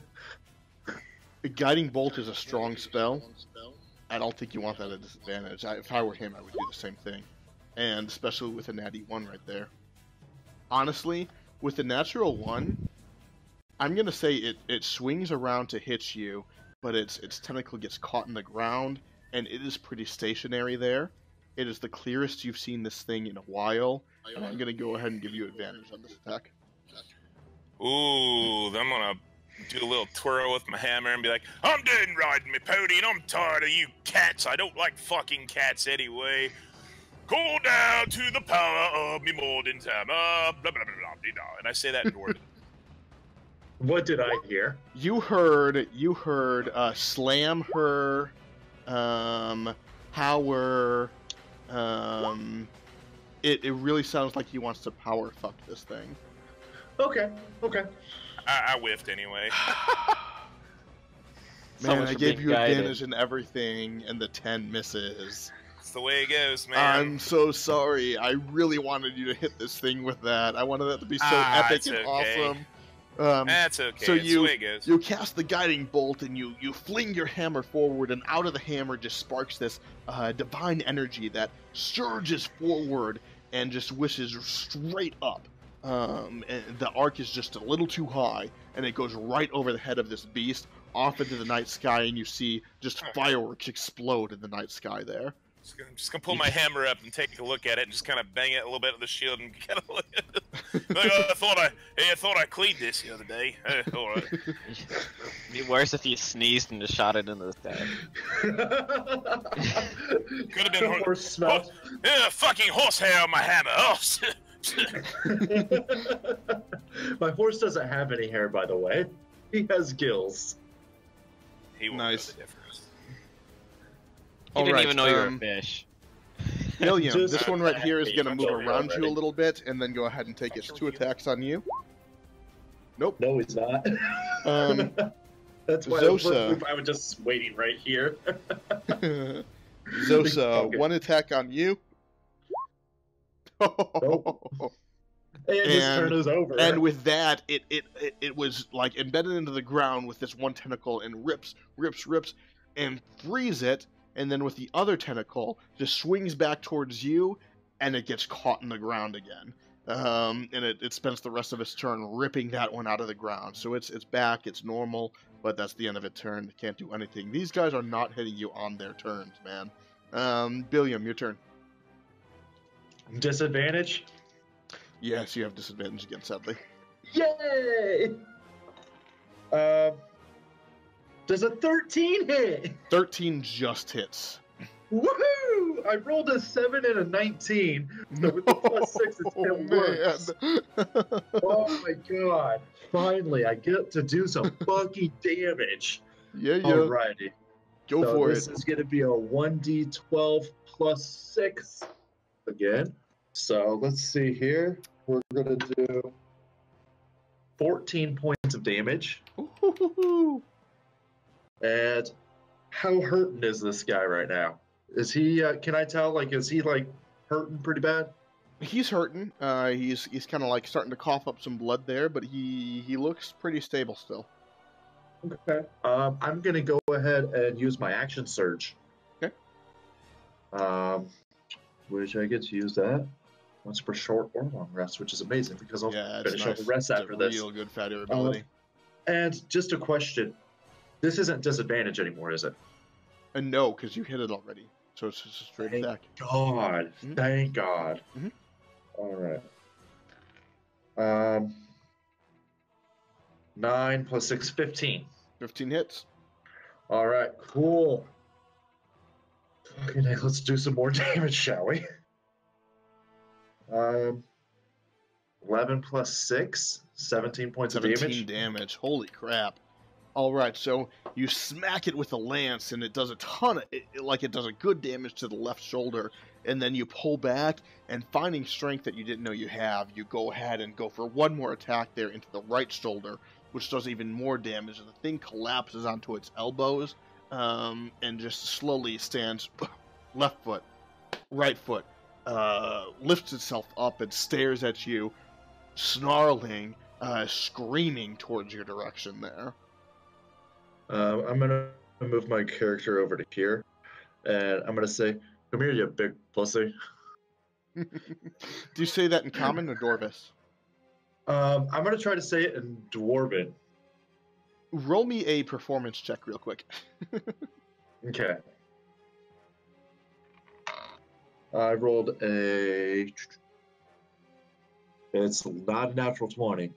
A guiding bolt is a strong spell. I don't think you want that at disadvantage. If I were him, I would do the same thing. And especially with a natty 1 right there. Honestly, with the natural 1, I'm going to say it swings around to hit you, but its tentacle gets caught in the ground, and it is pretty stationary there. It is the clearest you've seen this thing in a while, and I'm going to go ahead and give you advantage on this attack. Ooh, I'm gonna do a little twirl with my hammer and be like, I'm done riding me pony and I'm tired of you cats. I don't like fucking cats anyway. Call down to the power of me Morden hammer, blah, blah, blah, blah, blah. And I say that in Dwarven. What did I hear? You heard slam her, power, it really sounds like he wants to power fuck this thing. Okay. I whiffed anyway. Man, much I for gave being you guided. advantage in everything, and the 10 misses. That's the way it goes, man. I'm so sorry. I really wanted you to hit this thing with that. I wanted that to be so epic it's and okay. awesome. That's okay. So That's the way it goes. you cast the guiding bolt and you fling your hammer forward, and out of the hammer just sparks this divine energy that surges forward and just wishes straight up. And the arc is just a little too high, and it goes right over the head of this beast, off into the night sky, and you see just fireworks explode in the night sky there. I'm just gonna pull my hammer up and take a look at it and just kind of bang it a little bit with the shield and kind of look at it. Like, oh, I thought I cleaned this the other day. All right. It'd be worse if you sneezed and just shot it into the sky. Could have been Horse smell. yeah, fucking horsehair on my hammer. Oh, My horse doesn't have any hair, by the way. He has gills. he won't Nice. know the difference. You didn't Alright, even know you were a fish. William, Just- this one right here is going to move Already. around you a little bit, and then go ahead and take its 2 attacks on you. Nope. No, he's not. Um, That's why Zosa. I was just waiting right here. Zosa, Okay. 1 attack on you. And his turn is over. And with that, it was like embedded into the ground with this one tentacle and rips, and frees it. And then with the other tentacle, just swings back towards you, and it gets caught in the ground again. And it spends the rest of its turn ripping that one out of the ground. So it's back, it's normal, but that's the end of its turn. It can't do anything. These guys are not hitting you on their turns, man. Billiam, your turn. Disadvantage? Yes, you have disadvantage again, sadly. Yay! Does a 13 hit? 13 just hits. Woohoo! I rolled a 7 and a 19. So with the plus 6, it still works. Oh my god. Finally, I get to do some fucking damage. Yeah. Alrighty. Go So for this it. is going to be a 1d12 plus 6 again. So let's see here. We're going to do 14 points of damage. Ooh. And how hurting is this guy right now? Is he, can I tell, like, is he, like, hurting pretty bad? He's hurting. He's kind of like starting to cough up some blood there, but he looks pretty stable still. Okay. I'm going to go ahead and use my action surge. Okay. Which I get to use that once per short or long rest, which is amazing because I'll finish up the rest It's after a this. real good fighter ability. And just a question. This isn't disadvantage anymore, is it? And no, because you hit it already. So it's just a straight Thank attack. God. Mhm. Thank God. Mhm. All right. 9 plus 6, 15. 15 hits. All right, cool. Okay, now let's do some more damage, shall we? 11 plus 6, 17 points of 17 damage. damage. Holy crap. All right, so you smack it with a lance, and it does a ton of it does a good damage to the left shoulder, and then you pull back, and finding strength that you didn't know you have, you go ahead and go for one more attack there into the right shoulder, which does even more damage. And the thing collapses onto its elbows and just slowly stands left foot, right foot, lifts itself up and stares at you, snarling, screaming towards your direction there. I'm going to move my character over to here, and I'm going to say, come here, you big pussy. Do you say that in Common or Dwarvish? I'm going to try to say it in Dwarven. Roll me a performance check real quick. Okay. I rolled a... It's not a natural 20.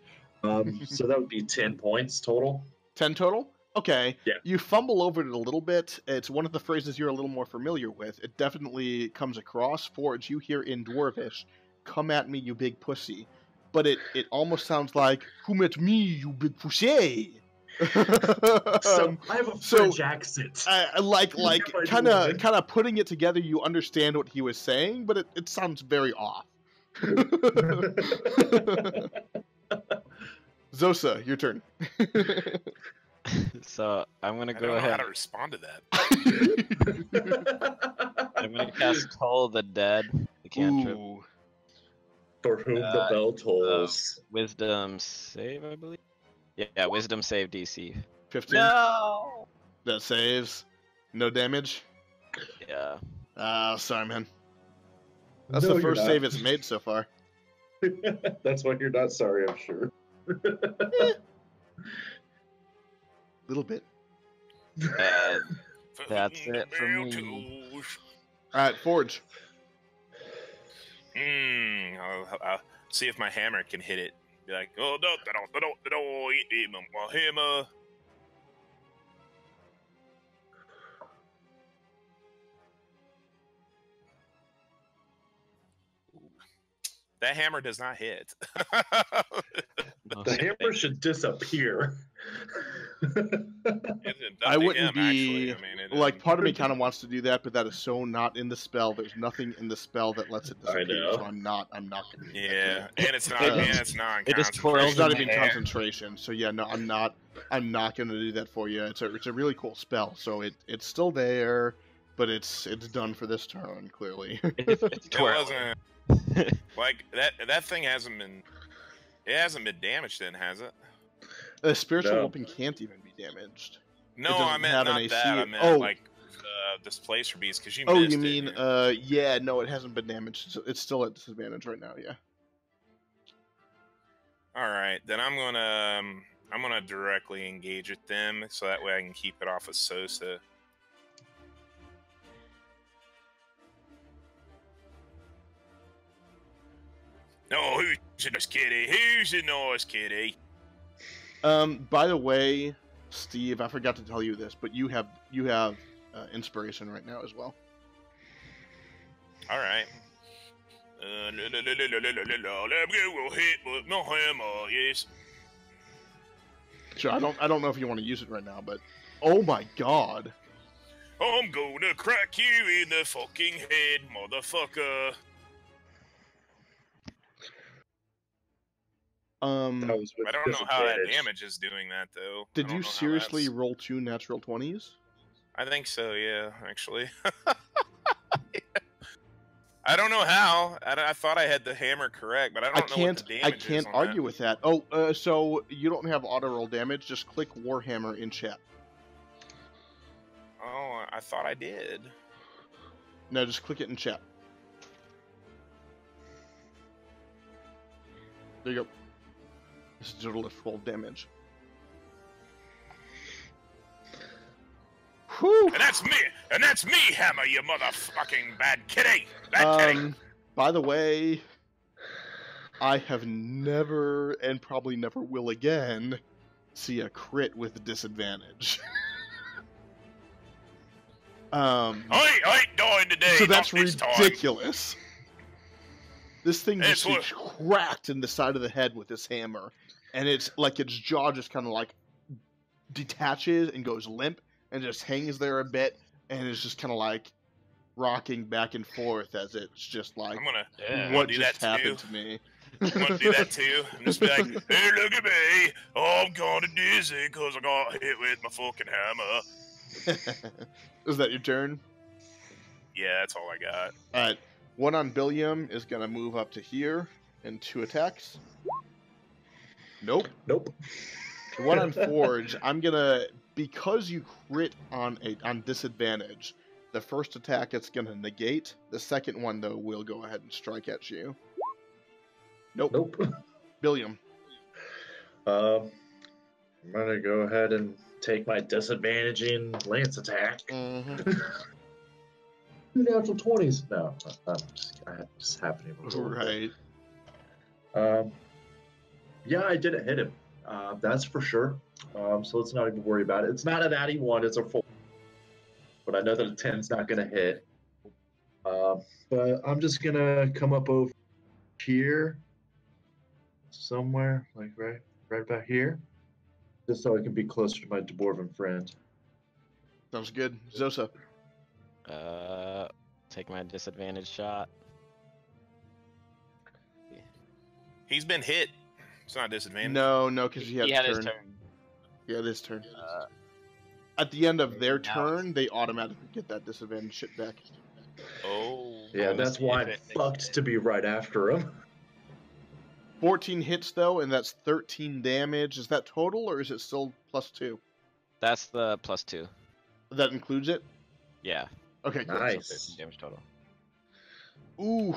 So that would be 10 points total. 10 total? Okay. Yeah. You fumble over it a little bit. It's one of the phrases you're a little more familiar with. It definitely comes across. Forge, you hear in Dwarvish, come at me, you big pussy. But it almost sounds like, come at me, you big pussy. So I have a French accent. Like kind of putting it together, you understand what he was saying, but it sounds very off. Zosa, your turn. So I'm gonna I go don't know how ahead. to respond to that. I'm gonna cast Toll the Dead, the cantrip. Ooh. For whom the bell tolls. Wisdom save, I believe. Yeah, Wisdom save DC. 15. No. That saves. No damage. Yeah. Sorry, man. That's No, the you're first not. save it's made so far. That's why you're not sorry, I'm sure. Little bit. And that's it for me. All right, Forge. I'll see if my hammer can hit it. Be like, oh, no, my hammer. That hammer does not hit. No, The hammer should disappear. I wouldn't be actually. I mean, like, part of me kind of wants to do that, but that is so not in the spell. There's nothing in the spell that lets it I disappear, know. so I'm not gonna do yeah, that. and it's not. It And is- it's not. it is It's twirls not in even the air. concentration, so yeah, no, I'm not gonna do that for you. It's a really cool spell, so it's still there, but it's done for this turn, clearly. It's It twirling. wasn't like that thing hasn't been. It hasn't been damaged, then, has it? A spiritual No. weapon can't even be damaged. No, doesn't I meant have an not AC. that. I meant Oh. like displacer beast because you. Oh, missed you it, mean yeah. yeah, no, it hasn't been damaged. It's still at disadvantage right now, yeah. All right, then I'm gonna directly engage with them so that way I can keep it off of Sosa. No, who's a nice kitty? Who's a nice kitty? By the way, Steve, I forgot to tell you this, but you have inspiration right now as well. All right. Let me go hit with my hammer. Yes. Sure, I don't know if you want to use it right now, but oh my god. I'm gonna crack you in the fucking head, motherfucker. That was with I don't know how that disadvantage. damage is doing that though. I Did don't you know how seriously that's- roll 2 natural 20s? I think so. Yeah, actually. I don't know how. I thought I had the hammer correct, but I don't know what the damage I is can't on argue that. with that. Oh, so you don't have auto roll damage, just click Warhammer in chat. Oh, I thought I did. No, just click it in chat. There you go. This is a total of 12 damage. Whew. And that's me, hammer, you motherfucking bad kitty. Bad kitty. By the way, I have never, and probably never will again, see a crit with disadvantage. I ain't dying today. So that's not this time. ridiculous. This thing It's just gets cracked in the side of the head with this hammer, and it's like its jaw just kind of like detaches and goes limp and just hangs there a bit, and it's just kind of like rocking back and forth as it's just like, I'm gonna Yeah. what do just that happened too. to me? I'm gonna do that too. I'm just be like, hey, look at me. I'm kind of dizzy because I got hit with my fucking hammer. Is that your turn? Yeah, that's all I got. Alright. One on Billiam is going to move up to here and 2 attacks. Nope. Nope. One on Forge, I'm going to, because you crit on disadvantage, the first attack it's going to negate. The second one, though, will go ahead and strike at you. Nope. Nope. Billiam. I'm gonna go ahead and take my disadvantaging lance attack. Mm-hmm. 2 natural 20s. No, I'm just happening. Right. Yeah, I didn't hit him. That's for sure. So let's not even worry about it. It's not an natty 1, it's a 4. But I know that a 10's not going to hit. But I'm just going to come up over here somewhere, like right about here, just so I can be closer to my dwarven friend. Sounds good. Zosa. Take my disadvantage shot. He's been hit. It's not a disadvantage. No, because he had his turn. turn. He had his turn. At the end of their now turn, they automatically get that disadvantage shit back. Oh. Yeah, that's why I'm fucked to be right after him. 14 hits, though, and that's 13 damage. Is that total, or is it still +2? That's the +2. That includes it? Yeah. Okay, good. Nice. So 13 damage total. Ooh.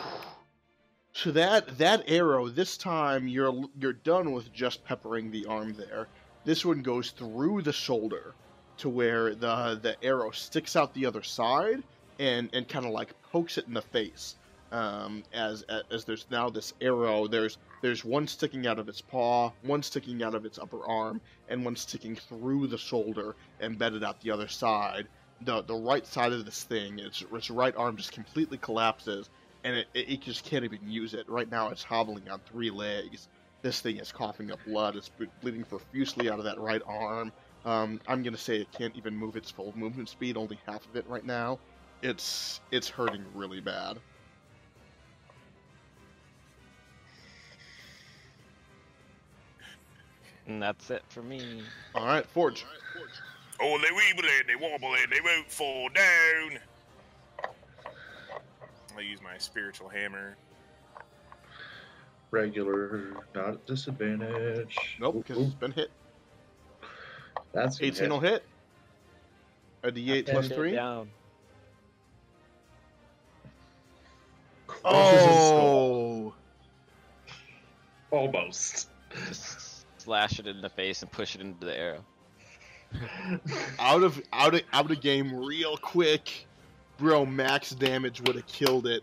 So that arrow, this time you're done with just peppering the arm there. This one goes through the shoulder to where the arrow sticks out the other side and kind of like pokes it in the face. As there's now this arrow, there's one sticking out of its paw, one sticking out of its upper arm, and one sticking through the shoulder, embedded out the other side. The right side of this thing, its right arm just completely collapses, and it just can't even use it. Right now it's hobbling on 3 legs. This thing is coughing up blood. It's bleeding profusely out of that right arm. I'm going to say it can't even move its full movement speed, only half of it right now. It's hurting really bad. And that's it for me. All right, Forge. Oh, they weeble and they wobble and they won't fall down. I'll use my spiritual hammer. Regular, not at disadvantage. Nope, because it's been hit. That's 18 will hit. A D8 plus 3. Down. Oh! Almost. Just slash it in the face and push it into the arrow. out of game real quick. Bro, max damage would have killed it.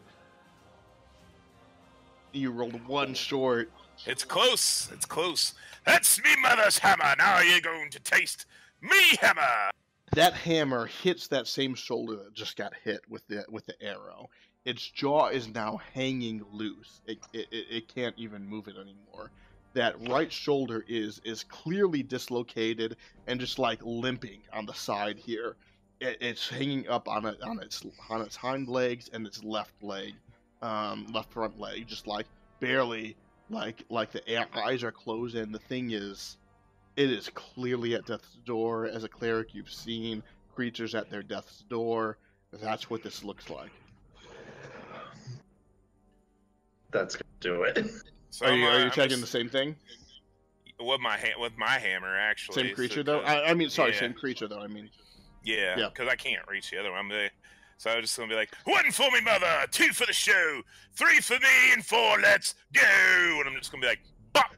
You rolled 1 short. It's close. It's close. That's me mother's hammer. Now you're going to taste me hammer. That hammer hits that same shoulder that just got hit with the arrow. Its jaw is now hanging loose. It can't even move it anymore. That right shoulder is clearly dislocated and just like limping on the side here. It's hanging up on its hind legs and its left front leg, just like barely, like the eyes are closed, and the thing is, it is clearly at death's door. As a cleric, you've seen creatures at their death's door. That's what this looks like. That's gonna do it. So Are you I'm attacking just- the same thing? with my hammer actually? Same creature so, though? I mean, sorry, yeah. same creature though. I mean, Yeah, Yeah. because I can't reach the other one. So I'm just gonna be like, 1 for me, mother, 2 for the show, 3 for me, and 4. Let's go! And I'm just gonna be like, bop.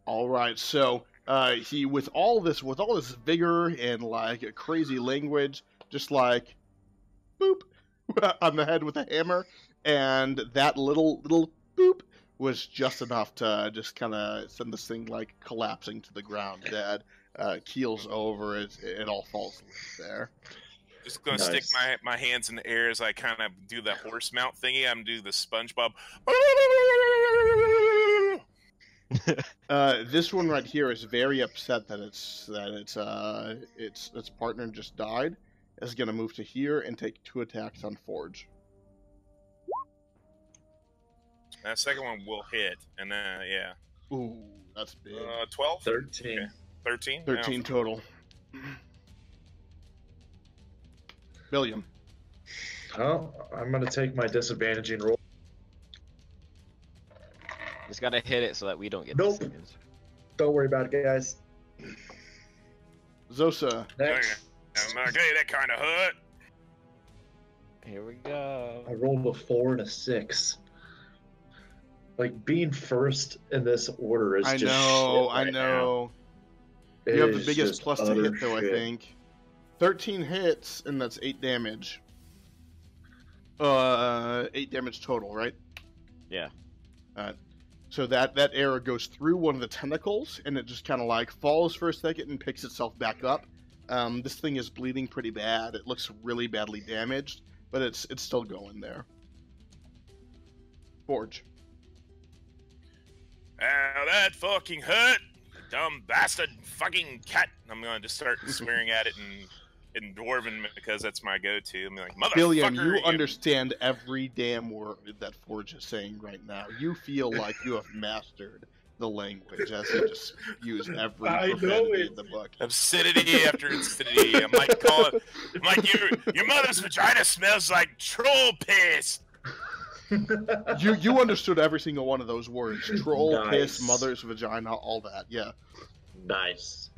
all right. So he with all this vigor and like crazy language, just like boop on the head with a hammer, and that little boop was just enough to just kind of send this thing like collapsing to the ground dead. Keels over, it all falls there. Just gonna Nice. stick my hands in the air as I kind of do the horse mount thingy. I'm gonna do the SpongeBob. This one right here is very upset that its partner just died. Is gonna move to here and take 2 attacks on Forge. That second one will hit, and then yeah. Ooh, that's big. 12? 13. Okay. 13? 13 Yeah. total. William. Oh, I'm gonna take my disadvantaging roll. Just gotta hit it so that we don't get Nope. disadvantage. Don't worry about it, guys. Zosa. Next, Okay, that kind of hurt. Here we go. I rolled a 4 and a 6. Like being first in this order is I just know, shit right I know. now. You have It the is biggest just plus to utter hit, though, I shit. think. 13 hits, and that's 8 damage. 8 damage total, right? Yeah. So that arrow goes through one of the tentacles, and it just kind of like falls for a second and picks itself back up. This thing is bleeding pretty bad. It looks really badly damaged, but it's still going there. Forge. Ow, that fucking hurt! Dumb bastard fucking cat! I'm gonna just start swearing at it in Dwarven because that's my go-to. I'm like, motherfucker! Billiam, you understand every damn word that Forge is saying right now. You feel like you have mastered the language as he just spews every I know profanity it. in the book. Obscenity after obscenity. I'm like, your mother's vagina smells like troll piss! You understood every single one of those words. Troll, piss, Nice. mother's vagina, all that, yeah. Nice.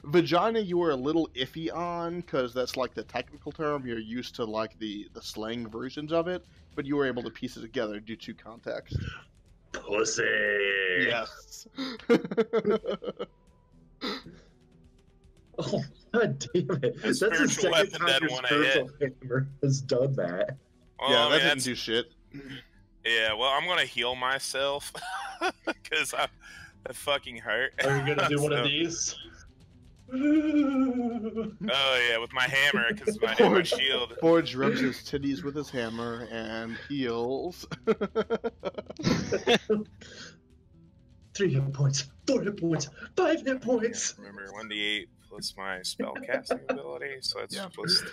Vagina you were a little iffy on, because that's like the technical term. You're used to like the slang versions of it, but you were able to piece it together due to context. Pussy. Yes. Oh, god damn it. That's the spiritual second weapon time that your one I spiritual hammer has done that. Well, Yeah, I mean, that didn't that's- do shit. Yeah, well, I'm gonna heal myself because that fucking hurt. Are you gonna do one So- of these? Oh yeah, with my hammer because my hammer Forge, shield. Forge rubs his titties with his hammer and heals. 3 hit points, 4 hit points, 5 hit points. Remember, 1d8 plus my spell casting ability, so that's Yeah. plus 3.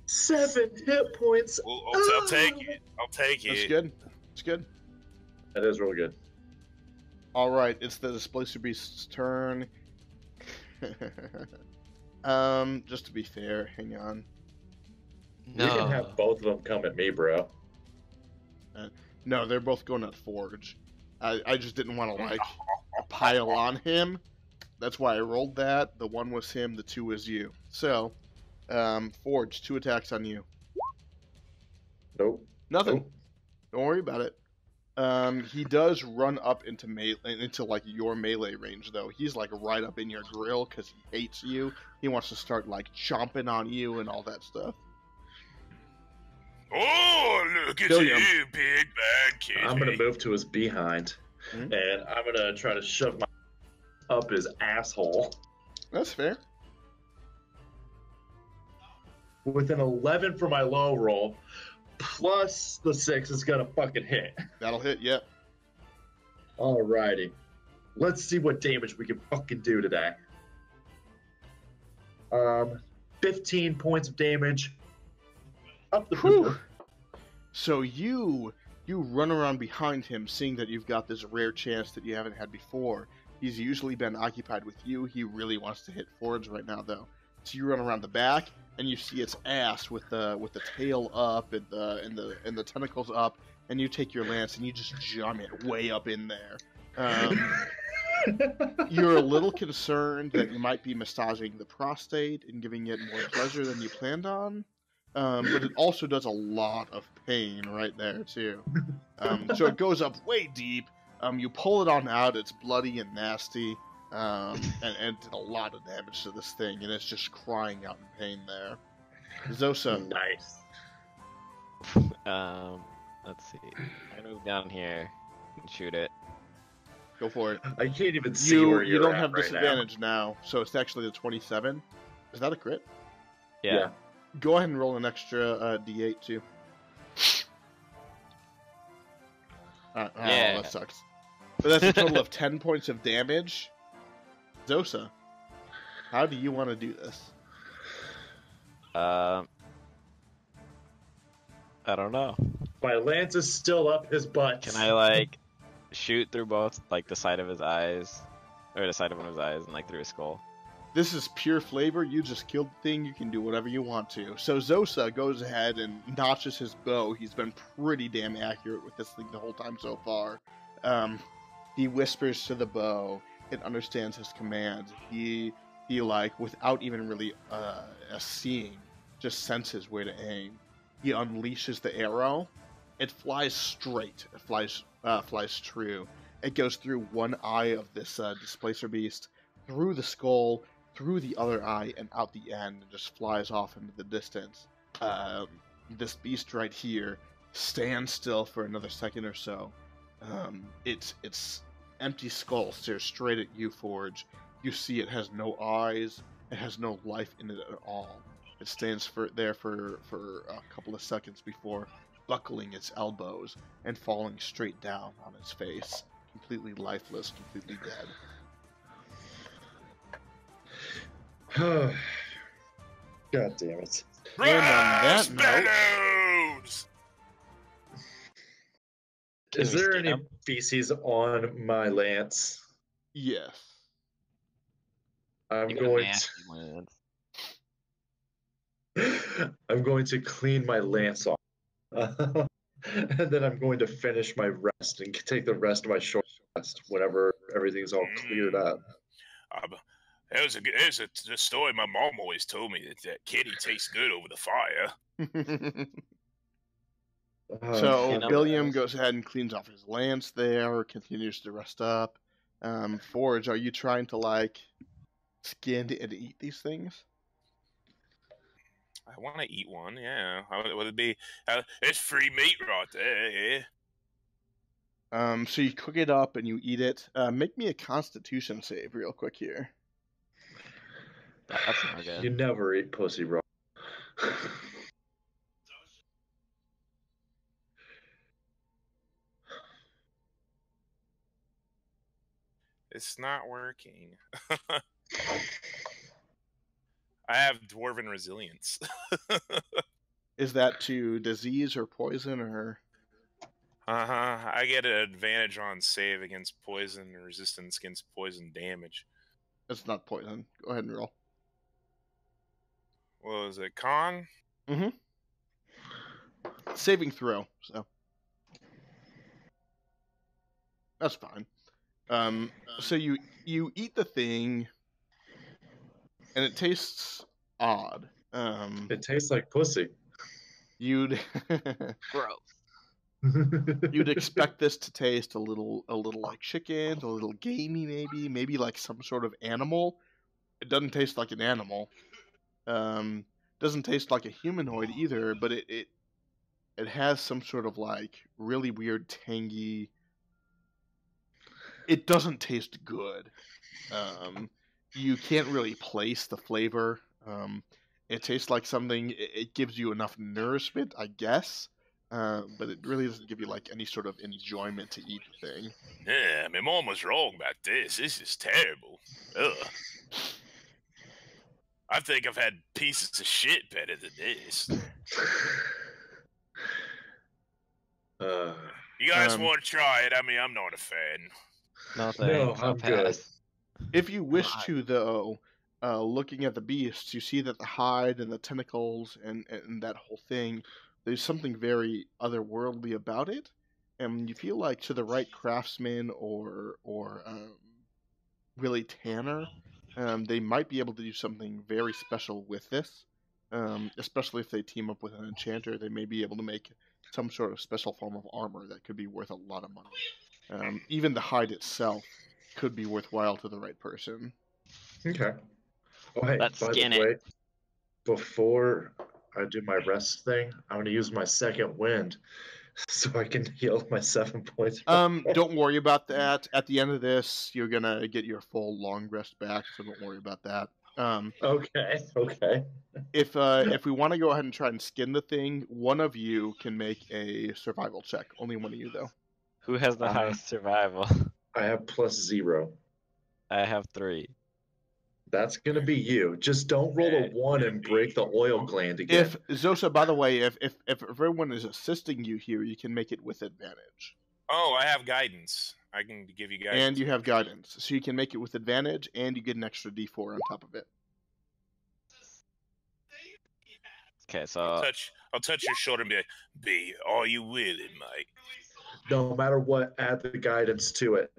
7 hit points. Well, I'll take it. I'll take That's it. good. It's good. That is real good. All right, it's the Displacer Beast's turn. Just to be fair, hang on. You can have both of them come at me, bro. No, they're both going at Forge. I just didn't want to like pile on him. That's why I rolled that. The 1 was him, the 2 was you. So, Forge, 2 attacks on you. Nope. Nothing. Nope. Don't worry about it. He does run up into like your melee range though. He's like right up in your grill because he hates you. He wants to start like chomping on you and all that stuff. Oh, look at Billiam. you, big bad kid. I'm gonna move to his behind, Mhm. and I'm gonna try to shove my up his asshole. That's fair. With an 11 for my low roll, plus the 6 is gonna fucking hit. That'll hit. Yep. Alrighty. Let's see what damage we can fucking do today. 15 points of damage. Up the Whew. hooper. So you run around behind him, seeing that you've got this rare chance that you haven't had before. He's usually been occupied with you. He really wants to hit Forge right now, though. So you run around the back, and you see its ass with the tail up and the tentacles up, and you take your lance and you just jam it way up in there. You're a little concerned that you might be massaging the prostate and giving it more pleasure than you planned on. But it also does a lot of pain right there, too. So it goes up way deep. You pull it on out, it's bloody and nasty, and did a lot of damage to this thing, and it's just crying out in pain there. Zosa. Nice. Let's see. I move down here and shoot it. Go for it. I can't even see where You you're don't at have right disadvantage now, so it's actually the 27. Is that a crit? Yeah. Go ahead and roll an extra d8, too. Oh, Yeah. that sucks. But that's a total of 10 points of damage. Zosa, how do you want to do this? I don't know. My lance is still up his butt. Can I like shoot through both, like the side of his eyes, or the side of one of his eyes, and like through his skull? This is pure flavor. You just killed the thing. You can do whatever you want to. So Zosa goes ahead and notches his bow. He's been pretty damn accurate with this thing the whole time so far. He whispers to the bow. It understands his commands. He like, without even really seeing, just senses where to aim. He unleashes the arrow. It flies straight. It flies true. It goes through one eye of this displacer beast, through the skull, through the other eye, and out the end, and just flies off into the distance. This beast right here stands still for another second or so. Its empty skull stares straight at you, Forge. You see it has no eyes. It has no life in it at all. It stands there for a couple of seconds before buckling its elbows and falling straight down on its face, completely lifeless, completely dead. God damn it. And on that note, Bellows! Can Is we there skin any him? feces on my lance? yes. I'm You got a going nasty lance. I'm going to clean my lance off. And then I'm going to finish my rest and take the rest of my short rest whenever everything's all cleared up. There's a story my mom always told me that kitty tastes good over the fire. So You know- Billiam goes ahead and cleans off his lance there, continues to rest up. Forge, are you trying to like skin and eat these things? I want to eat one, yeah. Would it be? It's free meat right there, yeah. So you cook it up and you eat it. Make me a Constitution save real quick here. That's not good. You never eat pussy raw. It's not working. I have dwarven resilience. Is that to disease or poison or? I get an advantage on save against poison and resistance against poison damage. It's not poison. Go ahead and roll. What was it? Con? Mm-hmm. Saving throw. So that's fine. So you eat the thing, and it tastes odd. It tastes like pussy. You'd Gross. you'd expect this to taste a little like chicken, a little gamey, maybe like some sort of animal. It doesn't taste like an animal. Doesn't taste like a humanoid either, but it has some sort of like really weird tangy. It doesn't taste good. You can't really place the flavor. It tastes like something. It gives you enough nourishment, I guess, but it really doesn't give you like any sort of enjoyment to eat the thing. Yeah, my mom was wrong about this. This is terrible. Ugh. I think I've had pieces of shit better than this. You guys want to try it? I mean, I'm not a fan. No No, thanks. I'm good. Pass. If you wish Why? to, though, looking at the beasts, you see that the hide and the tentacles and that whole thing, there's something very otherworldly about it, and you feel like to the right craftsman or really tanner, they might be able to do something very special with this. Especially if they team up with an enchanter, they may be able to make some sort of special form of armor that could be worth a lot of money. Even the hide itself could be worthwhile to the right person. Okay. Oh, hey, Let's by skin the it. way, before I do my rest thing, I'm going to use my second wind so I can heal my 7 points. Don't worry about that. At the end of this, you're gonna get your full long rest back, so don't worry about that. Okay. If we want to go ahead and try and skin the thing, one of you can make a survival check. Only one of you, though. Who has the highest survival? I have +0. I have 3. That's gonna be you. Just don't roll a 1 and break the oil gland again. If Zosa, by the way, if everyone is assisting you here, you can make it with advantage. Oh, I have guidance. I can give you guidance. And you have guidance, so you can make it with advantage, and you get an extra D4 on top of it. Okay, so I'll touch your shoulder and be like, "B, are you with it, mate?" No matter what, add the guidance to it.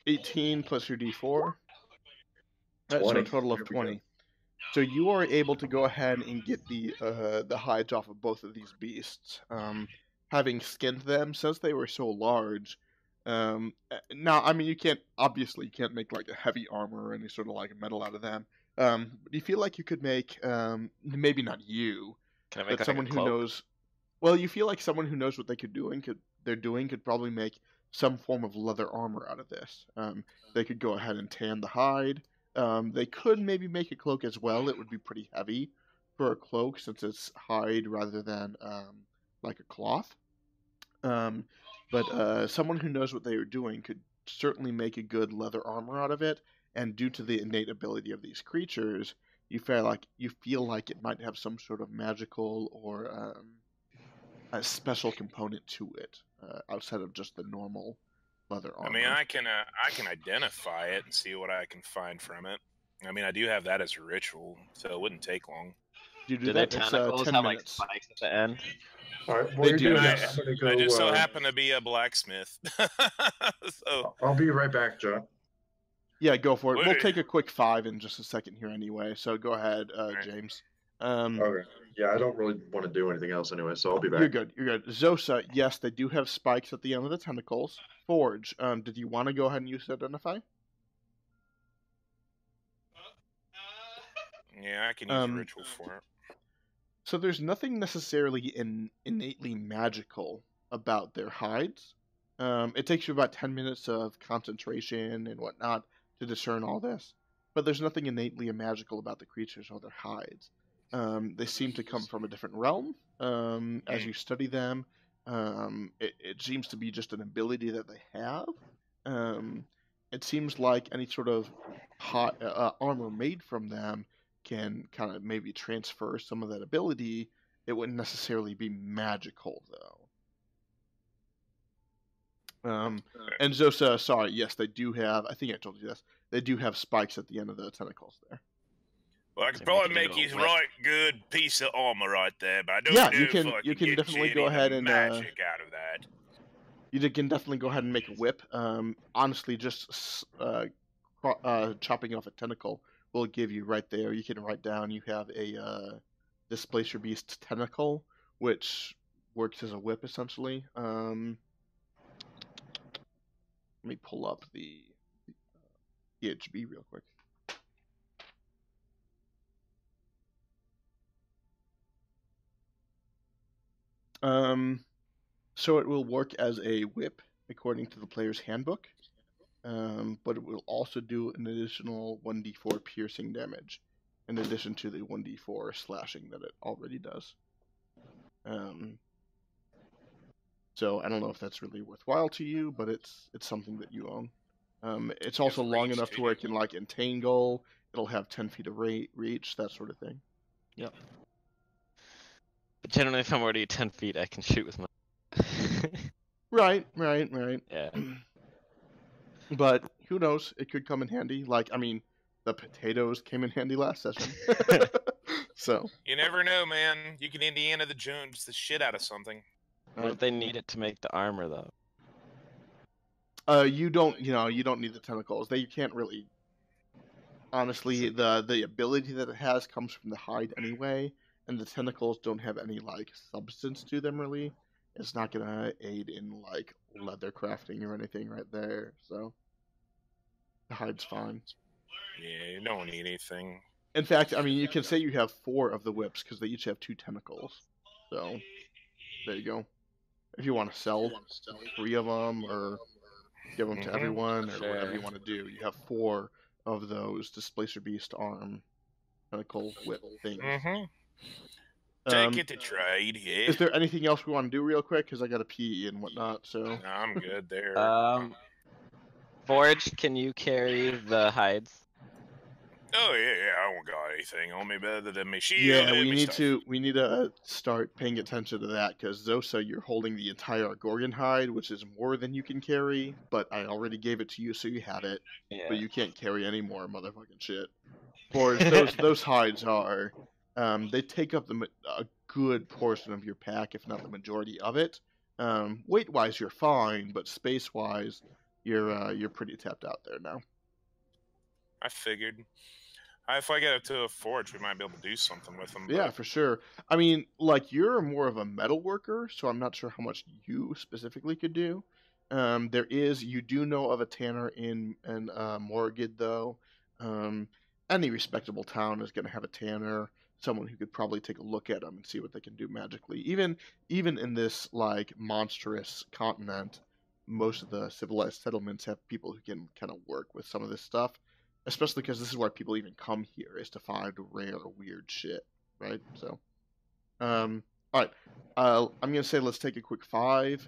18 plus your D4. That's so 20. a total of Here we go. 20. So you are able to go ahead and get the hides off of both of these beasts. Having skinned them, since they were so large. Now, I mean, you can't make like a heavy armor or any sort of like metal out of them. But do you feel like you could make, maybe not you, can I make but like someone a who cloak? knows? Well, you feel like someone who knows what they're doing could probably make some form of leather armor out of this. They could go ahead and tan the hide. They could maybe make a cloak as well. It would be pretty heavy for a cloak since it's hide rather than like a cloth. But someone who knows what they are doing could certainly make a good leather armor out of it. And due to the innate ability of these creatures, you feel like it might have some sort of magical or a special component to it outside of just the normal leather armor. I mean, I can identify it and see what I can find from it. I mean, I do have that as a ritual, so it wouldn't take long. You do Do their that? It's tentacles 10 have like minutes. spikes at the end? All right, They while you're do. doing I, that, I'm gonna go. I just so happen to be a blacksmith. So I'll be right back, John. Yeah, go for it. We'll Wait. take a quick 5 in just a second here anyway. So go ahead, Alright. James. Okay. Yeah, I don't really want to do anything else anyway, so I'll be back. You're good. You're good. Zosa, yes, they do have spikes at the end of the tentacles. Forge, did you want to go ahead and use Identify? yeah, I can use a ritual for it. So there's nothing necessarily innately magical about their hides. It takes you about 10 minutes of concentration and whatnot to discern all this. But there's nothing innately magical about the creatures or their hides. They seem to come from a different realm. As you study them, it seems to be just an ability that they have. It seems like any sort of armor made from them can kind of maybe transfer some of that ability. It wouldn't necessarily be magical, though. And Zosa, sorry, yes, they do have, I think I told you this, they do have spikes at the end of the tentacles there. Well, I could So probably make it make a you little a right good piece of armor right there, but I don't Yeah, know you if can- I you can get definitely any go of the ahead and, magic out of that. You can definitely go ahead and make a whip. Honestly, just chopping off a tentacle will give you right there. You can write down you have a Displacer Beast tentacle, which works as a whip essentially. Let me pull up the PHB real quick. So it will work as a whip according to the player's handbook, but it will also do an additional 1d4 piercing damage in addition to the 1d4 slashing that it already does. So I don't know if that's really worthwhile to you, but it's something that you own. It's also long reach enough to to where it. it can like entangle. It'll have 10 feet of reach, that sort of thing. Yep. But generally, if I'm already 10 feet, I can shoot with my. Right. Yeah. But who knows? It could come in handy. Like, I mean, the potatoes came in handy last session. So. You never know, man. You can Indiana Jones the shit out of something. What if they need it to make the armor, though? You don't need the tentacles. You can't really. Honestly, the ability that it has comes from the hide anyway, and the tentacles don't have any like substance to them really. It's not gonna aid in like leather crafting or anything right there. So the hide's fine. Yeah, you don't need anything. In fact, I mean, you can say you have 4 of the whips because they each have 2 tentacles. So there you go. If you want to sell 3 of them or give them to everyone or whatever you want to do, you have 4 of those Displacer Beast arm tentacle whip things. Take it to trade, yeah. Is there anything else we want to do real quick? Because I got to pee and whatnot. So No, I'm good there. Forge, can you carry the hides? Oh yeah, I don't got anything on me better than me shield. Yeah, and we me need stuff. to start paying attention to that because Zosa, you're holding the entire Gorgon hide, which is more than you can carry. But I already gave it to you, so you have it. But Yeah. you can't carry any more motherfucking shit. Boris, those hides are, they take up a good portion of your pack, if not the majority of it. Weight wise, you're fine, but space wise, you're pretty tapped out there now. I figured. If I get it to a forge, we might be able to do something with them. Yeah, But for sure. I mean, like you're more of a metal worker, so I'm not sure how much you specifically could do. You do know of a tanner in Morgid though. Um, any respectable town is going to have a tanner, someone who could probably take a look at them and see what they can do magically. Even in this like monstrous continent, most of the civilized settlements have people who can kind of work with some of this stuff, especially because this is why people even come here, is to find rare weird shit, right? So, all right. I'm gonna say let's take a quick 5.